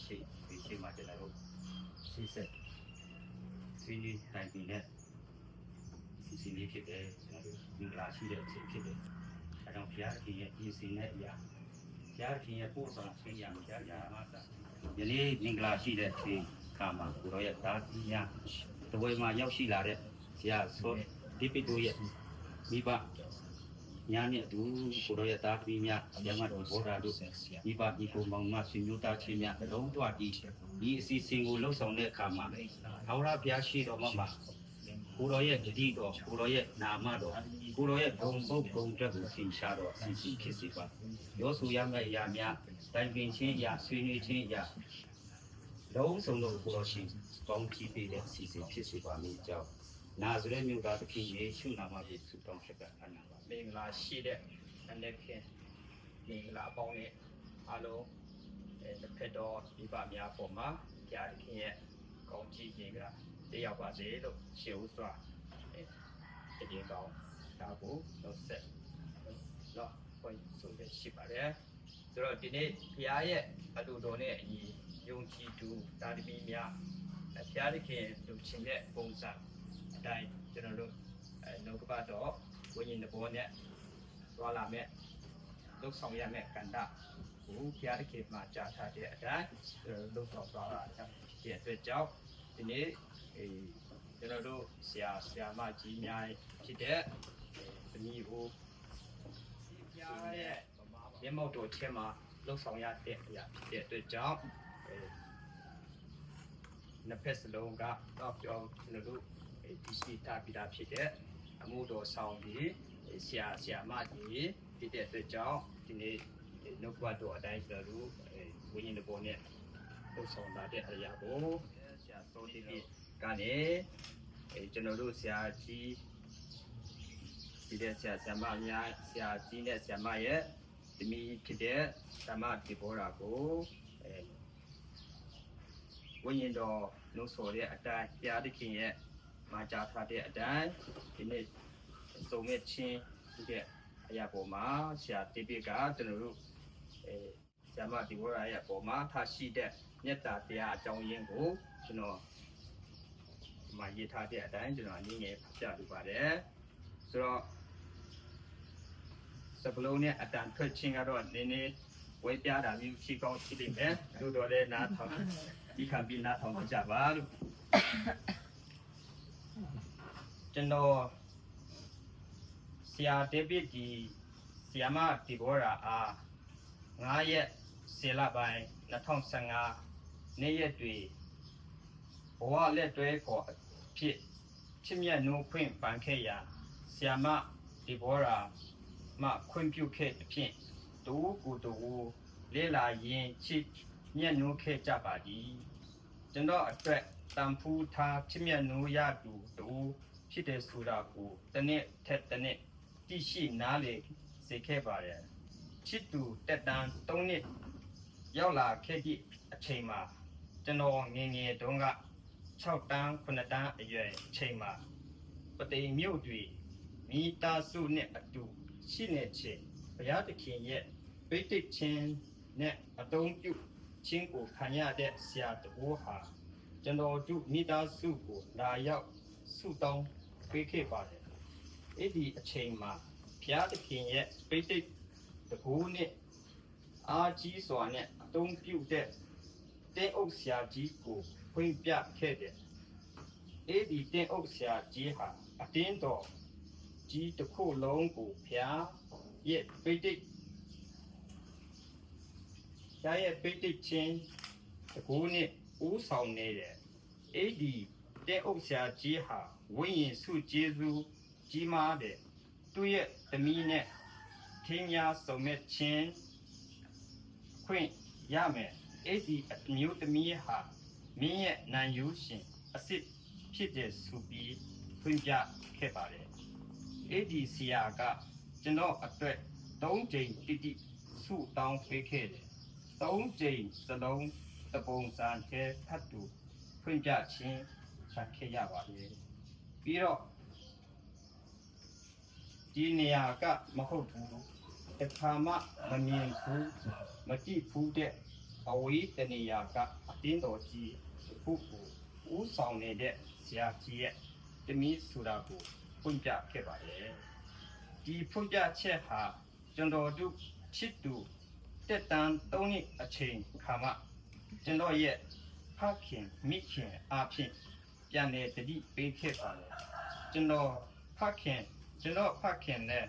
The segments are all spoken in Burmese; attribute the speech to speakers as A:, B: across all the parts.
A: ရှေ့မှာကျွန်တော်တို့ရှေ့ဆက်ဆွေးနွေးတိုင်ပင်တဲ့စီစဉ်လေးဖြစ်တယ်ကျွန်တော်တို့မင်္ဂလာရှိတဲ့အချိန်ဖြစ်တယ်အဲကြောင့်ဘုရားခင်ရဲ့ပြင်ဆင်တဲ့အရာဘုရားခင်ရဲ့ပို့ဆောင်ဆွေးရမှာကြားရမှာစယနေ့မင်္ဂလာရှိတဲ့အချိန်ခါမှာကိုရောရဲ့တာတိယတဝဲမှာရောက်ရှိလာတဲ့ဆရာဆိုဒီပီတိုရဲ့မိဘညာနဲ့အတူကိုရောရဲ့တာသမီးများအယမတော်ဘောဓာတို့မိဘဒီကိုမောင်မဆွေမျိုးသားချင်းများအလုံးတွားပြီးဒီအစီအစဉ်ကိုလှုပ်ဆောင်တဲ့အခါမှာဟောရဘုရားရှိတော်မှာကိုရောရဲ့တတိတော်ကိုရောရဲ့နာမတော်ကိုရောရဲ့ဘုံပုတ်ဘုံတက်ကိုသင်ရှားတော်အစီအစဉ်ဖြစ်စေပါရောဆိုရမယ့်အရာများတိုင်ပင်ခြင်းအရာဆွေးနွေးခြင်းအရာလုံးစုံတို့ကိုရောရှိကောင်းကြည့်ပေးတဲ့အစီအစဉ်ဖြစ်စေပါမည်ကြောင်းနာဇရက်မြို့သားသခင်ယေရှုနာမဖြင့်ဆုတောင်းချက်အနာပါမင်္ဂလာရှိတဲ့အနေဖြင့်မင်္ဂလာအပေါင်းနဲ့အားလုံးတစ်ဖက်တော်ဒီပါများပေါ်မှာဘုရားသခင်ရဲ့ကောင်းချီးခြင်းကတရားပါစေလို့ရှေးဥစွာတည်ကောင်းဒါကိုတော့ဆက်တော့ဝင်ဆိုရရှိပါတယ်ဆိုတော့ဒီနေ့ဘုရားရဲ့အတူတော်နဲ့အညီယုံကြည်သူတာသမီများဘုရားသခင်လူချင်းတဲ့ပုံစံအတိုင်းကျွန်တော်တို့နှုတ်ကပတ်တော်ဝိညာဉ်တော်နဲ့သွားလာမဲ့လုပ်ဆောင်ရမယ့်ကဏ္ဍကိုဘုရားသခင်မှာကြားထားတဲ့အတိုင်းလုပ်ဆောင်သွားတာတဲ့အတွက်ကြောင့်ဒီနေ့ကျွန်တော်တို့ဆရာမကြီးများဖြစ်တဲ့သမီးကိုဘုရားရဲ့မျက်မှောက်တော်ထဲမှာလုပ်ဆောင်ရတဲ့အရာဖြစ်တဲ့အတွက်ကြောင့်နှစ်ဖက်စလုံးကတော့ပြောကျွန်တော်တို့ဒီစီတာပြတာဖြစ်တဲ့အမှုတော်ဆောင်ပြီးဆရာမကြီးဖြစ်တဲ့အတွက်ကြောင့်ဒီနေ့နှုတ်ကပတ်တော်အတိုင်းကျွန်တော်တို့ဝိညာဉ်တော်နဲ့လုပ်ဆောင်လာတဲ့အရာကိုဆရာစောတိကနေကျွန်တော်တို့ဆရာကြီးဒီတဲ့ဆရာမများဆရာကြီးနဲ့ဆရာမရဲ့ဒီမီဖြစ်တဲ့ဆရာမဒီဘောရာကိုဝိညာဉ်တော်နှုတ်ဆော်တဲ့အတိုင်းဘုရားသခင်ရဲ့မှာကြားထားတဲ့အတိုင်းဒီနေ့စုံမဲ့ချင်းဒီတဲ့အရာပေါ်မှာဆရာတိပိကကျွန်တော်တို့ဆရာမဒီဘောရာရဲ့ပေါ်မှာထားရှိတဲ့မေတ္တာတရားအကြောင်းရင်းကိုကျွန်တော်ဒီမှာရေးထားတဲ့အတိုင်းကျွန်တော်အနည်းငယ်ပြပြပါတယ်ဆိုတော့စပလုံးနဲ့အတန်ထွက်ချင်းကတော့နည်းနည်းဝေးပြတာမျိုးရှိကောင်းရှိနေမယ်တို့တော့လည်းနားထောင်ဒီကံပြီးနားထောင်ကြပါလို့ကျွန်တော်ဆရာတေပစ်ဒီဆရာမဒီဘောရာအား9ရက်10လပိုင်း2015နေ့ရက်တွေဘဝလက်တွဲခေါ်ဖြစ်ချစ်မြတ်နိုးခွင့်ပန်ခဲ့ရာဆရာမဒီဘောရာမှခွင့်ပြုခဲ့အဖြစ်တူကိုတူလေလာရင်ချစ်မြတ်နိုးခဲ့ကြပါသည်ကျွန်တော်အတွက်တန်ဖူးထားချစ်မြတ်နိုးရသူတူဖြစ်တဲ့ဆိုတာကိုတနေ့ထက်တနေ့သိရှိနားလေစေခဲ့ပါတယ်ချစ်သူတက်တန်း3နှစ်ရောက်လာခဲ့သည့်အချိန်မှာကျွန်တော်ငယ်ငယ်တုန်းက6တန်း9တန်းအရွယ်အချိန်မှာပသိမ်မြို့တွင်မိသားစုနဲ့အတူရှိနေခြင်းဘုရားသခင်ရဲ့ပိဋကခြင်းနဲ့အတုံးပြုခြင်းကိုခံရတဲ့ဆရာတော်ဟာကျွန်တော်တို့မိသားစုကိုလာရောက်ဆုတောင်းပေးခဲ့ပါတယ်အဲ့ဒီအချိန်မှာဘုရားသခင်ရဲ့ပိဋကတကူနဲ့အာကြီးစွာနဲ့အတုံးပြုတဲ့တင်းအုပ်ဆရာကြီးကိုဖွင့်ပြခဲ့တယ်အဲ့ဒီတင်းအုပ်ဆရာကြီးဟာအတင်းတော်ကြီးတစ်ခုလုံးကိုဘုရားရဲ့ပိဋကချင်းတကူနဲ့ဦးဆောင်နေတယ်အဲ့ဒီတင်းအုပ်ဆရာကြီးဟာဝိညာဉ်စုကျေးဇူးကြီးမားတယ်သူ့ရဲ့သမီးနဲ့ထင်းများစုံမဲ့ချင်းခွင့်ရမယ်အဲ့ဒီအမျိုးသမီးဟာမင်းရဲ့နန်ယူရှင်အစ်စ်ဖြစ်တဲ့ဆိုပြီးဖွင့်ပြခဲ့ပါတယ်အဲ့ဒီဆရာကကျွန်တော်အတွက်3ကြိမ်တိဆုတောင်းပေးခဲ့တယ်3ကြိမ်စလုံးတပုံစံကျဲထပ်တူဖွင့်ပြခြင်းဆက်ခဲ့ရပါတယ်ပြီးတော့ဒီနေရာကမဟုတ်ဘူးတခါမှမမြင်ဘူးမကြည့်ဘူးတဲ့အ
B: အဝေးတနေရာကအတင်းတော်ကြီးခုကိုဦးဆောင်နေတဲ့ဆရာကြီးရဲ့တမီးဆိုတာကိုဖွင့်ပြခဲ့ပါတယ်ဒီဖွင့်ပြချက်ဟာကျွန်တော်တို့ချစ်သူတက်တန်း3နှစ်အချိန်ခါမှကျွန်တော်ရဲ့ဖခင်မိခင်အားဖြင့်ပြန်လည်တတိပေးခဲ့ပါတယ်ကျွန်တော်ဖခင်နဲ့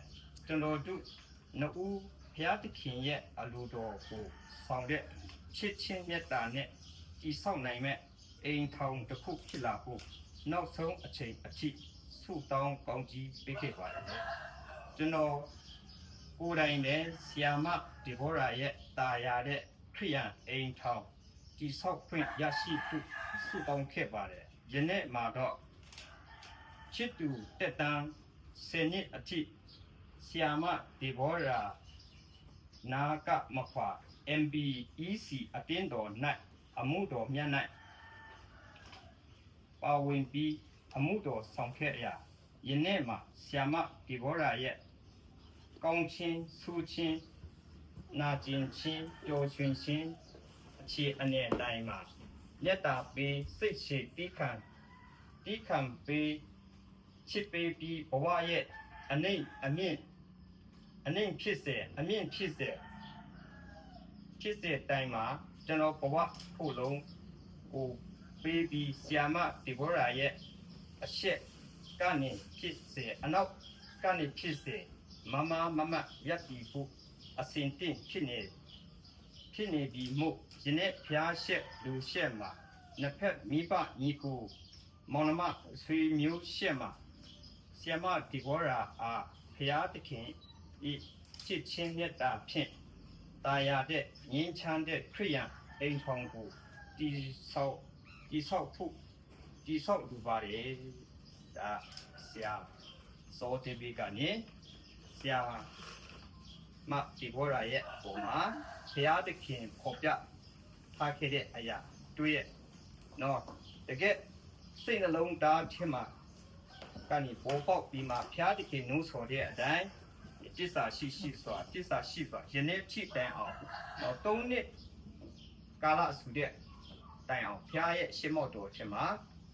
B: ကျွန်တော်တို့နှစ်ဦးဘုရားသခင်ရဲ့အလိုတော်ကိုဆောင်တဲ့ချစ်ချင်းမြတ်တာနဲ့ဤဆောက်နိုင်မဲ့အိမ်ထောင်တစ်ခုဖြစ်လာဖို့နောက်ဆုံးအချိန်အထိဆုတောင်းကောင်းကြီးပေးခဲ့ပါတယ်ကျွန်တော်ကိုယ်တိုင်နဲ့ဆီယာမဒီဘောရာရဲ့တာယာတဲ့ခရိယန်အိမ်ထောင်ဤဆောက်ခွင့်ရရှိဖို့ဆုတောင်းခဲ့ပါတယ်ယနေ့မှာတော့ချစ်သူတက်တန်း10နှစ်အထိဆီယာမဒီဘောရာနာကမခွာ MBEC အတင်းတော်၌အမှုတော်မြတ်၌ပါဝင်ပြီးအမှုတော်ဆောင်ခဲ့ရာယနေ့မှာဆီယာမဒီဘောရာရဲ့ကောင်းချင်းဆူချင်းနာကျင်ချင်းပျော်ရွှင်ချင်းအခြေအနေတိုင်းမှာလက်တာပေးစိတ်ရှိတိခံပေးချစ်ပေးပြီးဘဝရဲ့အမြင့်ဖြစ်စေတိုင်းမှာကျွန်တော်ဘဝဖို့လုံးကိုပေးပြီးဆီယာမဒီဘောရာရဲ့အရှက်ကနေဖြစ်စေအနောက်ကနေဖြစ်စေမရပ်တည်ဖို့အစဉ်တင့်ဖြစ်နေပြီးမို့ယနေ့ဖျားရှက်လူရှက်မှာနှစ်ဖက်မိဘညီကိုမောင်နှမဆွေမျိုးရှက်မှာဆီယာမဒီဘောရာအားဖျားသခင်ဤချစ်ချင်းမြတ်တာဖြင့်တာယာတဲ့ငြင်းချမ်းတဲ့ခရိယန်အိမ်ထောင်ကိုတိဆောက်လူပါတယ်ဒါဆရာစောတေဘီကနေဆရာမဒီဘောရာရဲ့ပုံမှာဘုရားသခင်ပေါ်ပြထားခဲ့တဲ့အရာတွေ့ရဲ့နော်တကယ်စိတ်နှလုံးသားထဲမှာကနေပေါ်ပေါက်ပြီးမှဘုရားသခင်နှုတ်ဆော်တဲ့အတိုင်းတစ္ဆာရှိစွာယနေ့ထိတိုင်အောင်တော့3နှစ်ကာလဆိုတဲ့တိုင်အောင်ဘုရားရဲ့ရှေ့မောက်တော်ထဲမှာ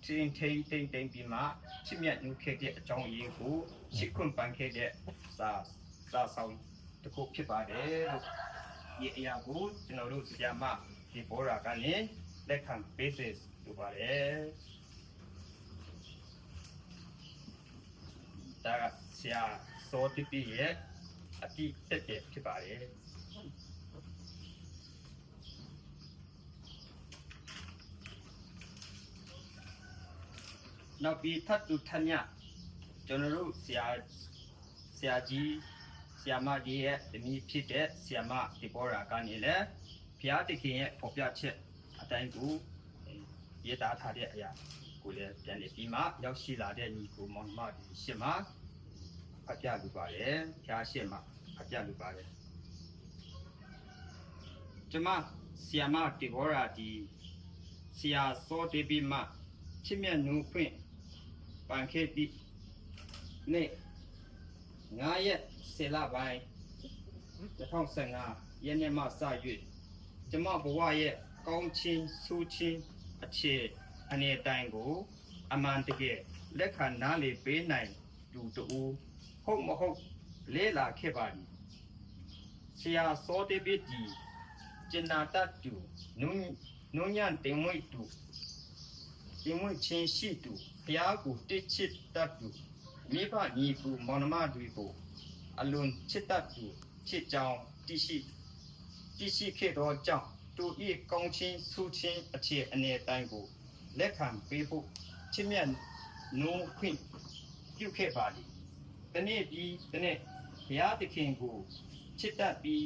B: ထိန်ပြီးမှချစ်မြတ်နှုတ်ခဲ့တဲ့အကြောင်းအရင်းကိုရှစ်ခွန်းပန်းခဲ့တဲ့စာဆောင်တစ်ခုဖြစ်ပါတယ်လို့ဒီအရာကိုကျွန်တော်တို့ဆရာမဒီဘောရာကနေလက်ခံပေးစေလိုပါတယ်ဒါကဆရာစောတိပိရဲ့အတိတက်တဲ့ဖြစ်ပါတယ်နောက်ပြီးထပ်တူထမြကျွန်တော်တို့ဆရာကြီးဆရာမကြီးရဲ့တမီးဖြစ်တဲ့ဆရာမဒီဘောရာကနေလည်းဘုရားသခင်ရဲ့ပေါ်ပြချက်အတိုင်းကိုရေးသားထားတဲ့အရာကိုလည်းပြန်ပြီးမှရောက်ရှိလာတဲ့ညီကိုမောင်မဒီရှင်းမှာဖတ်ပြလိုပါတယ်ဘုရားရှင်းမှာဖတ်ပြလိုပါတယ်ကျွန်မဆရာမဒီဘောရာဒီဆရာစောတေဘီမှချစ်မြတ်နှုတ်ခွင့်ပန်ခေတိနေ့9ရက်10လပိုင်း2015ရက်နေ့မှစ၍ကျွန်မဘဝရဲ့ကောင်းချင်းဆူချင်းအခြေအနေတိုင်းကိုအမှန်တကယ်လက်ခံနားလေပေးနိုင်သူတူဟုတ်မဟုတ်လဲလာခဲ့ပါသည်ဆရာစောတေဘီတီကျင်နာတတူနုညံတင်မွေတူတင်မွေချင်းရှိတူဘုရားကိုတိချစ်တတ်သူမိဘညီကိုမောင်နှမတွေကိုအလွန်ချစ်တတ်သူချစ်ကြောင်းတရှိခဲ့သောကြောင့်သူ၏ကောင်းချင်းဆူချင်းအခြေအနေတိုင်းကိုလက်ခံပေးဖို့ချစ်မြတ်နိုးခွင့်ပြုခဲ့ပါသည်တနေ့ပြီးတနေ့ဘုရားသခင်ကိုချစ်တတ်ပြီး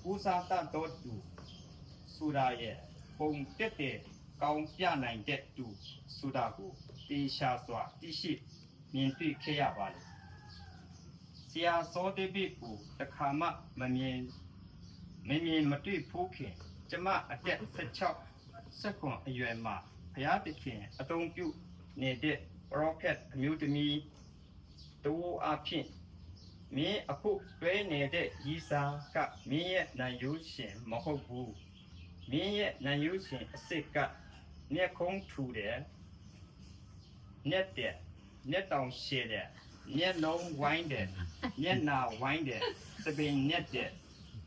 B: ဦးစားတတ်တော်သူဆိုတာရဲ့ပုံတက်တဲ့ကောင်းပြနိုင်တဲ့သူဆိုတာကိုတေရှာစွာသိရှိမြင်တွေ့ခဲ့ရပါလေဆရာစောတေဘီကိုတခါမှမမြင်မတွေ့ဖို့ခင်ကျမအသက်16အရွယ်မှာဘုရားသခင်အသုံးပြုနေတဲ့ prophet အမျိုးသမီးတို့အဖြစ်မင်းအခုတွဲနေတဲ့ရီစာကမင်းရဲ့နိုင်ယူရှင်မဟုတ်ဘူး မင်းရဲ့နန်ယူရှင်အစ်စ်ကမျက်ခုံးထူတယ်မျက်တဲ့မျက်တောင်ရှည်တယ်မျက်လုံးဝိုင်းတယ်မျက်နာဝိုင်းတယ်စပင်ညက်တယ်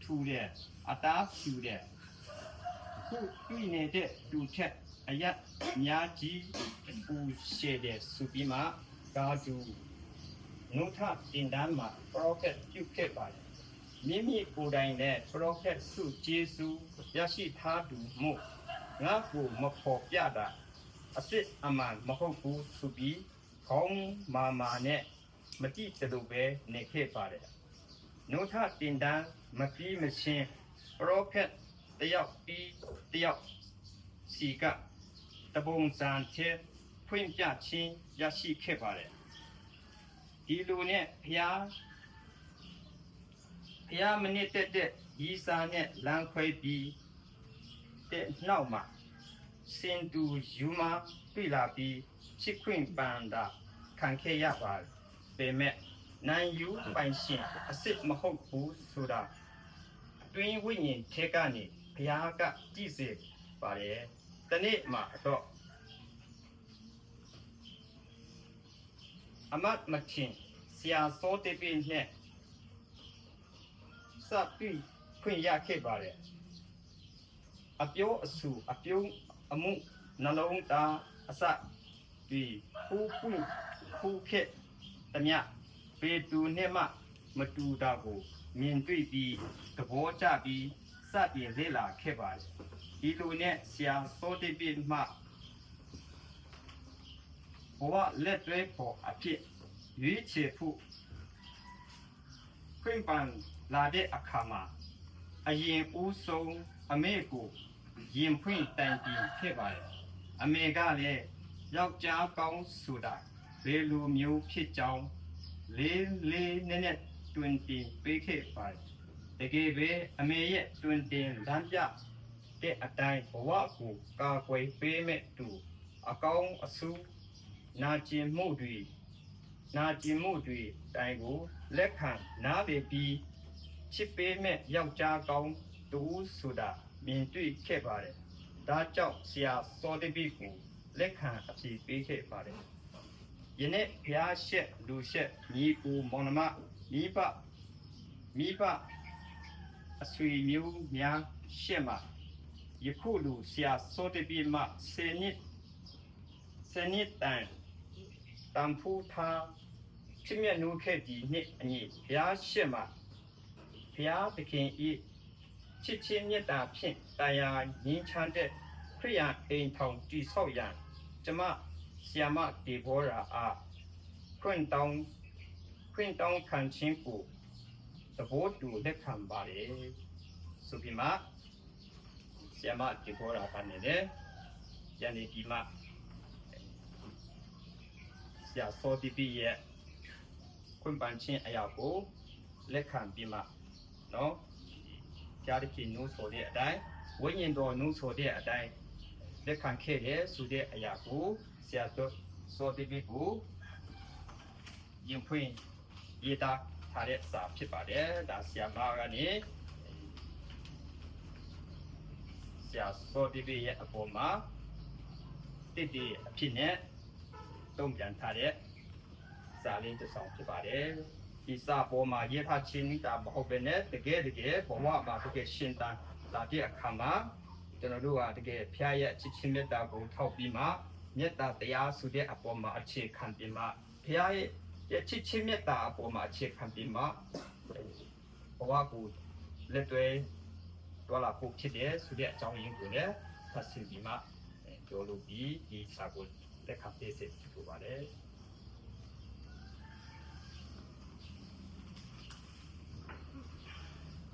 B: ထူတယ်အသားဖြူတယ်ခုတွေ့နေတဲ့တူချက်အရက်များကြီးပူရှည်တယ်ဆိုပြီးမှကာတူနုထတင်တန်းမှာ prophet ပြုခဲ့ပါတယ်မိမိကိုယ်တိုင်နဲ့ prophet စုကျေးဇူးရရှိထားသူမို့ငါ့ကိုမဖော်ပြတာအစ်စ်အမှန်မဟုတ်ဘူးဆိုပြီးခေါင်းမာနဲ့မတိတလို့ပဲနေခဲ့ပါတယ်နုထတင်တန်းမပြီးမချင်း prophet တယောက်ပြီးတယောက်စီကတပုံစံချက်ဖွင့်ပြခြင်းရရှိခဲ့ပါတယ်ဒီလိုနဲ့ဘုရားမနစ်တက်ရီစာနဲ့လမ်းခွဲပြီးတဲ့နောက်မှာစင်တူယူမတွေ့လာပြီးချစ်ခွင့်ပန်တာခံခဲ့ရပါတယ်ပေမဲ့နိုင်ယူပိုင်ရှင်အစ်စ်မဟုတ်ဘူးဆိုတာတွင်ဝိညာဉ်ထဲကနေဘုရားကကြည့်စေပါတယ်တနေ့မှာတော့အမတ်မချင်းဆရာစောတေပင်းနဲ့စပ်ခွင့်ရခဲ့ပါတယ်အပြောအဆူအပြုံးအမှုနှလုံးသားအစပြီးဖူခက်တမြပေတူနဲ့မှမတူတာကိုမြင်တွေ့ပြီးသဘောကျပြီးစတင်လေ့လာခဲ့ပါတယ်ဒီလိုနဲ့ဆရာစောတေပင်းမှဘဝလက်တွဲပေါ်အဖြစ်ရွေးချယ်ဖို့ခွင့်ပန်လာတဲ့အခါမှာအရင်ဦးဆုံးအမေကိုရင်ဖွင့်တိုင်တင်ခဲ့ပါတယ်အမေကလည်းယောက်ျားကောင်းဆိုတာဘယ်လိုမျိုးဖြစ်ကြောင်းလေးနည်းတွင်တင်ပေးခဲ့ပါတယ်တကယ်ပဲအမေရဲ့တွင်တင်လမ်းပြတဲ့အတိုင်းဘဝကိုကာကွယ်ပေးမဲ့သူအကောင်းအဆူနာကျင်မှုတွေတိုင်ကိုလက်ခံနားလည်ပြီးချစ်ပေးမဲ့ယောက်ျားကောင်းတူဆိုတာမြင်တွေ့ခဲ့ပါတယ်ဒါကြောင့်ဆရာစောတိပိကိုလက်ခံအပြည့်ပေးခဲ့ပါတယ်ယနေ့ဘုရားရှက်လူရှက်ညီကိုမောင်နှမမိဘအဆွေမျိုးများရှက်မှာယခုလူဆရာစောတိပိမှဆယ်နှစ်တန်တန်ဖိုးထားချစ်မြတ်နိုးခဲ့ဒီနှစ်အညီဘုရားရှက်မှာဘုရားသခင်ဤချစ်ချင်းမြတ်တာဖြင့်တရားငြင်းချမ်းတဲ့ခရိယာအိမ်ထောင်တည်ဆောက်ရန်ကျမဆီယမဒေဘောရာအားခွင့်တောင်းခံခြင်းကိုသဘောတူလက်ခံပါလေဆိုပြီးမှဆီယမဒေဘောရာကနေလေယနေ့ဒီမှာဆရာစောတိပိရဲ့ခွင့်ပန်ခြင်းအရာကိုလက်ခံပြီးမှနော်ကြားတဲ့နှုတ်ဆိုတဲ့အတိုင်းဝိညာဉ်တော်နှုတ်ဆိုတဲ့အတိုင်းလက်ခံခဲ့တဲ့ဆိုတဲ့အရာကိုဆရာတော်စောတိပိကိုရင်ဖွင့်ရေးသားထားတဲ့စာဖြစ်ပါတယ်ဒါဆရာမကနေဆရာစောတိပိရဲ့အပေါ်မှာတည်အဖြစ်နဲ့တုံ့ပြန်ထားတဲ့စာလေးတစ်စောင်ဖြစ်ပါတယ်ဒီစာပေါ်မှာရေးထားခြင်းတာမဟုတ်ဘဲနဲ့တကယ်ဘဝမှာတကယ်ရှင်းတန်းလာတဲ့အခါမှာကျွန်တော်တို့ကတကယ်ဖျားရဲ့ချစ်ချင်းမေတ္တာကိုထောက်ပြီးမှမေတ္တာတရားဆိုတဲ့အပေါ်မှာအခြေခံပြီးမှဖျားရဲ့ချစ်ချင်းမေတ္တာအပေါ်မှာအခြေခံပြီးမှဘဝကိုလက်တွေ့တော်လာဖို့ဖြစ်တဲ့ဆိုတဲ့အကြောင်းရင်းကိုလည်းဖတ်စီပြီးမှပြောလို့ပြီးဒီစာကိုလက်ခံပေးစေဖြစ်ပါတယ်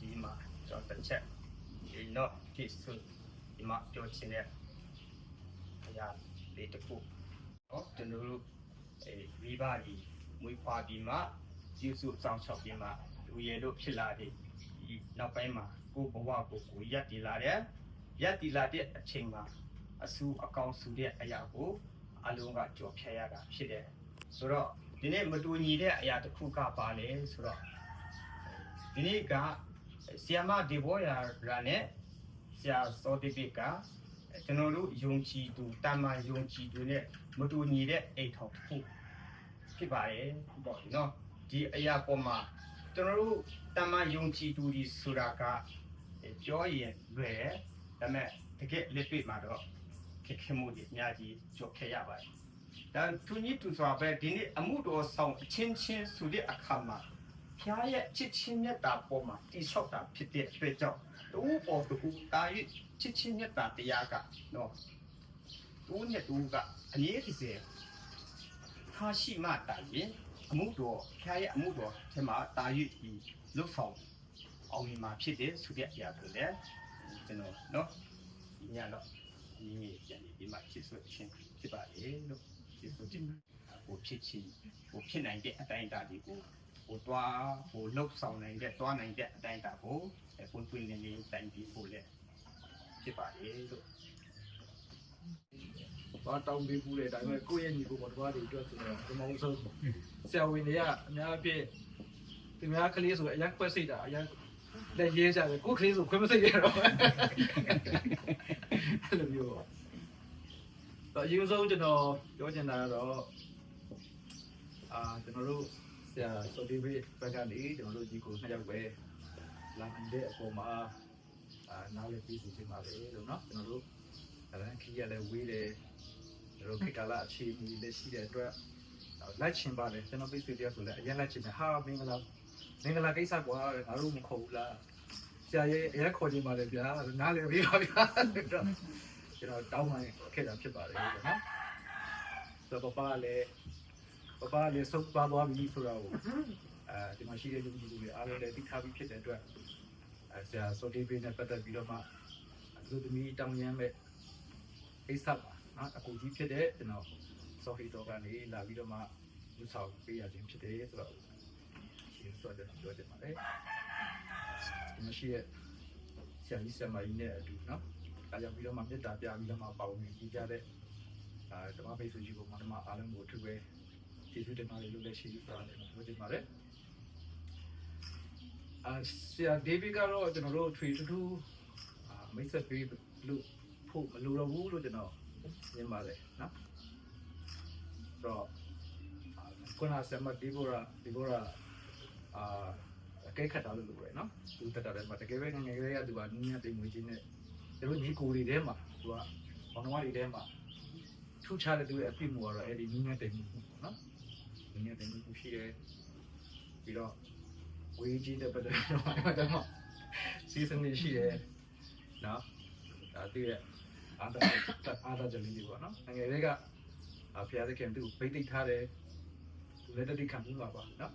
B: ဒီမှာကျွန်တော်ချက်ဒီတော့ဒီစုဒီမှာပြောချင်တဲ့အရာလေးတစ်ခုနော်ကျွန်တော်တို့မိဘကြီးမွေးဖွားပြီးမှကျေးဇူးဆောင်ချောက်ပြီးမှလူရည်တို့ဖြစ်လာတဲ့ဒီနောက်ပိုင်းမှာကိုယ်ဘဝကိုရပ်တည်လာတဲ့အချိန်မှာအဆူအကောင်ဆူတဲ့အရာကိုအလုံးကကြော်ဖြတ်ရတာဖြစ်တယ်ဆိုတော့ဒီနေ့မတူညီတဲ့အရာတစ်ခုကပါလဲဆိုတော့ဒီနေ့ကဆီယမဒေဘောရာနဲ့ဆ ရာစောတိပိကကျွန်တော်တို့ယုံကြည်သူတာမန်ယုံကြည်သူနဲ့မတူညီတဲ့အိတ်ထောင်တစ်ခုဖြစ်ပါတယ်ပေါ့နော်ဒီအရာပေါ်မှာကျွန်တော်တို့တာမန်ယုံကြည်သူဒီဆိုတာကပြောရင်လွယ်တယ်ဒါပေမဲ့တကယ်လက်တွေ့မှာတော့ခက်ခဲမှုတွေအများကြီးကြော်ခဲ့ရပါတယ်ဒါသူနည်းသူစွာပဲဒီနေ့အမှုတော်ဆောင်အချင်းချင်းဆိုတဲ့အခါမှာဖျားရဲ့ချစ်ချင်းမြတ်တာပေါ်မှာတိဆောက်တာဖြစ်တဲ့အတွက်ကြောင့်တူပေါ်တူတာရချစ်ချင်းမြတ်တာတရားကနော်တူနဲ့တူကအမြဲတစေထားရှိမှတာရင်အမှုတော်ဖျားရဲ့အမှုတော်ထဲမှာတာရဒီလှုပ်ဆောင်အောင်မြင်မှာဖြစ်တဲ့ဆိုတဲ့အရာတွေလည်းကျွန်တော်နော်ဒီညတော့ဒီပြန်ဒီမှာချစ်ဆွေးချင်းဖြစ်ပါလေလို့ချစ်ဆွေးချင်းဟိုဖြစ်ချင်ဟိုဖြစ်နိုင်တဲ့အတိုင်းအတာတွေကိုဟိုတွားဟိုလှုပ်ဆောင်နိုင်တဲ့တွားနိုင်တဲ့အတိုင်းအတာကိုပွင့်ပွင့်လင်းလင်းတိုင်ပြီးဖို့လေဖြစ်ပါလေလို့
C: ဘာတောင်းပေးဘူးလေဒါပေမဲ့ကိုယ့်ရဲ့ညီကိုပေါ်တော်တွေအတွက်ဆိုတော့ဒီမောင်ဆုံးဆရာဝန်တွေကအများအပြည့်ဒီများကလေးဆိုအရင်ခွဲစိတ်တာအရင်လက်ရေးကြတယ်ကိုယ်ကလေးဆိုခွဲမစိတ်ရတော့အဲ့လိုမျိုးတော့အရင်ဆုံးကျွန်တော်ပြောချင်တာကတော့ကျွန်တော်တို့ဆရာဆိုဒီဘေးဘက်ကနေကျွန်တော်တို့ဒီကိုနှစ်ယောက်ပဲလာနိုင်တဲ့အပေါ်မှာနားလည်ပြီးစီစဉ်ပါလေလို့เนาะကျွန်တော်တို့အဲ့ဒါခီးရလဲဝေးတယ်ကျွန်တော်ခေတ်ကာလအခြေအနေလက်ရှိတဲ့အတွက်လိုက်ချင်ပါတယ်ကျွန်တော်ပြည့်စုံတရားဆိုလဲအရင်လိုက်ချင်တယ်ဟာမင်္ဂလာကိစ္စကွာငါတို့မခေါ်ဘူးလားဆရာရဲ့အရင်ခေါ်ချင်ပါတယ်ဗျာနားလည်ပြီးပါဗျာကျွန်တော်တောင်းမှခဲ့တာဖြစ်ပါတယ်နော်ဆိုတော့ပပလည်းစုပ်ပါသွားပြီဆိုတော့ဒီမှာရှိတဲ့လူတွေအားလုံးလည်းသိထားပြီးဖြစ်တဲ့အတွက်ဆရာဆိုဒီဘေးနဲ့ပတ်သက်ပြီးတော့မှလူသမီးတောင်းရမ်းမဲ့အိစပ်ပါနော်အခုကြီးဖြစ်တဲ့ကျွန်တော်ဆော်ဖီတော်ကနေလာပြီးတော့မှလူဆောင်ပေးရခြင်းဖြစ်တယ်ဆိုတော့ရှင်းဆိုတဲ့ပြောတယ်ပါတယ်မရှိရဲ့ဆရာကြီးဆရာမကြီးနဲ့အတူနော်ဒါကြောင့်ပြီးတော့မှမေတ္တာပြပြီးတော့မှပေါင်းပြီးကြတဲ့ဓမ္မပိတ်ဆိုကြီးကိုမှဓမ္မအားလုံးကိုအထူးပဲကျေးဇူးတင်ပါတယ်လို့လည်းရှိဆိုတာလည်းပြောချင်ပါတယ်ဆရာဒေးဗစ်ကတော့ကျွန်တော်တို့ထွေထူးမိတ်ဆက်ပေးလို့ဖို့မလိုတော့ဘူးလို့ကျွန်တော်မြင်ပါတယ်နော်ဆိုတော့ခုနဆမဒီဘောရာအကဲခတ်တာလို့ပြောရနော်သူတက်တာလည်းမတကယ်ပဲငငယ်လေးကသူကနင်းရတိမ်ငွေချင်းနဲ့တို့ညီကိုတွေထဲမှာသူကဘောင်းတော်တွေထဲမှာထူးခြားတဲ့သူရဲ့အဖြစ်မှုကတော့အဲ့ဒီနင်းရတိမ်မှုနော်နင်းရတိမ်မှုရှိတယ်ပြီးတော့ဝေးကြီးတဲ့ပတ်သက်တော့စီစဉ်နေရှိတယ်နော်ဒါသူရဲ့အားသာကြလေးပေါ့နော်ငယ်လေးကဖျားသခင်သူ့ဗိသိက်ထားတယ်သူလည်းတတိခံမှုပါနော်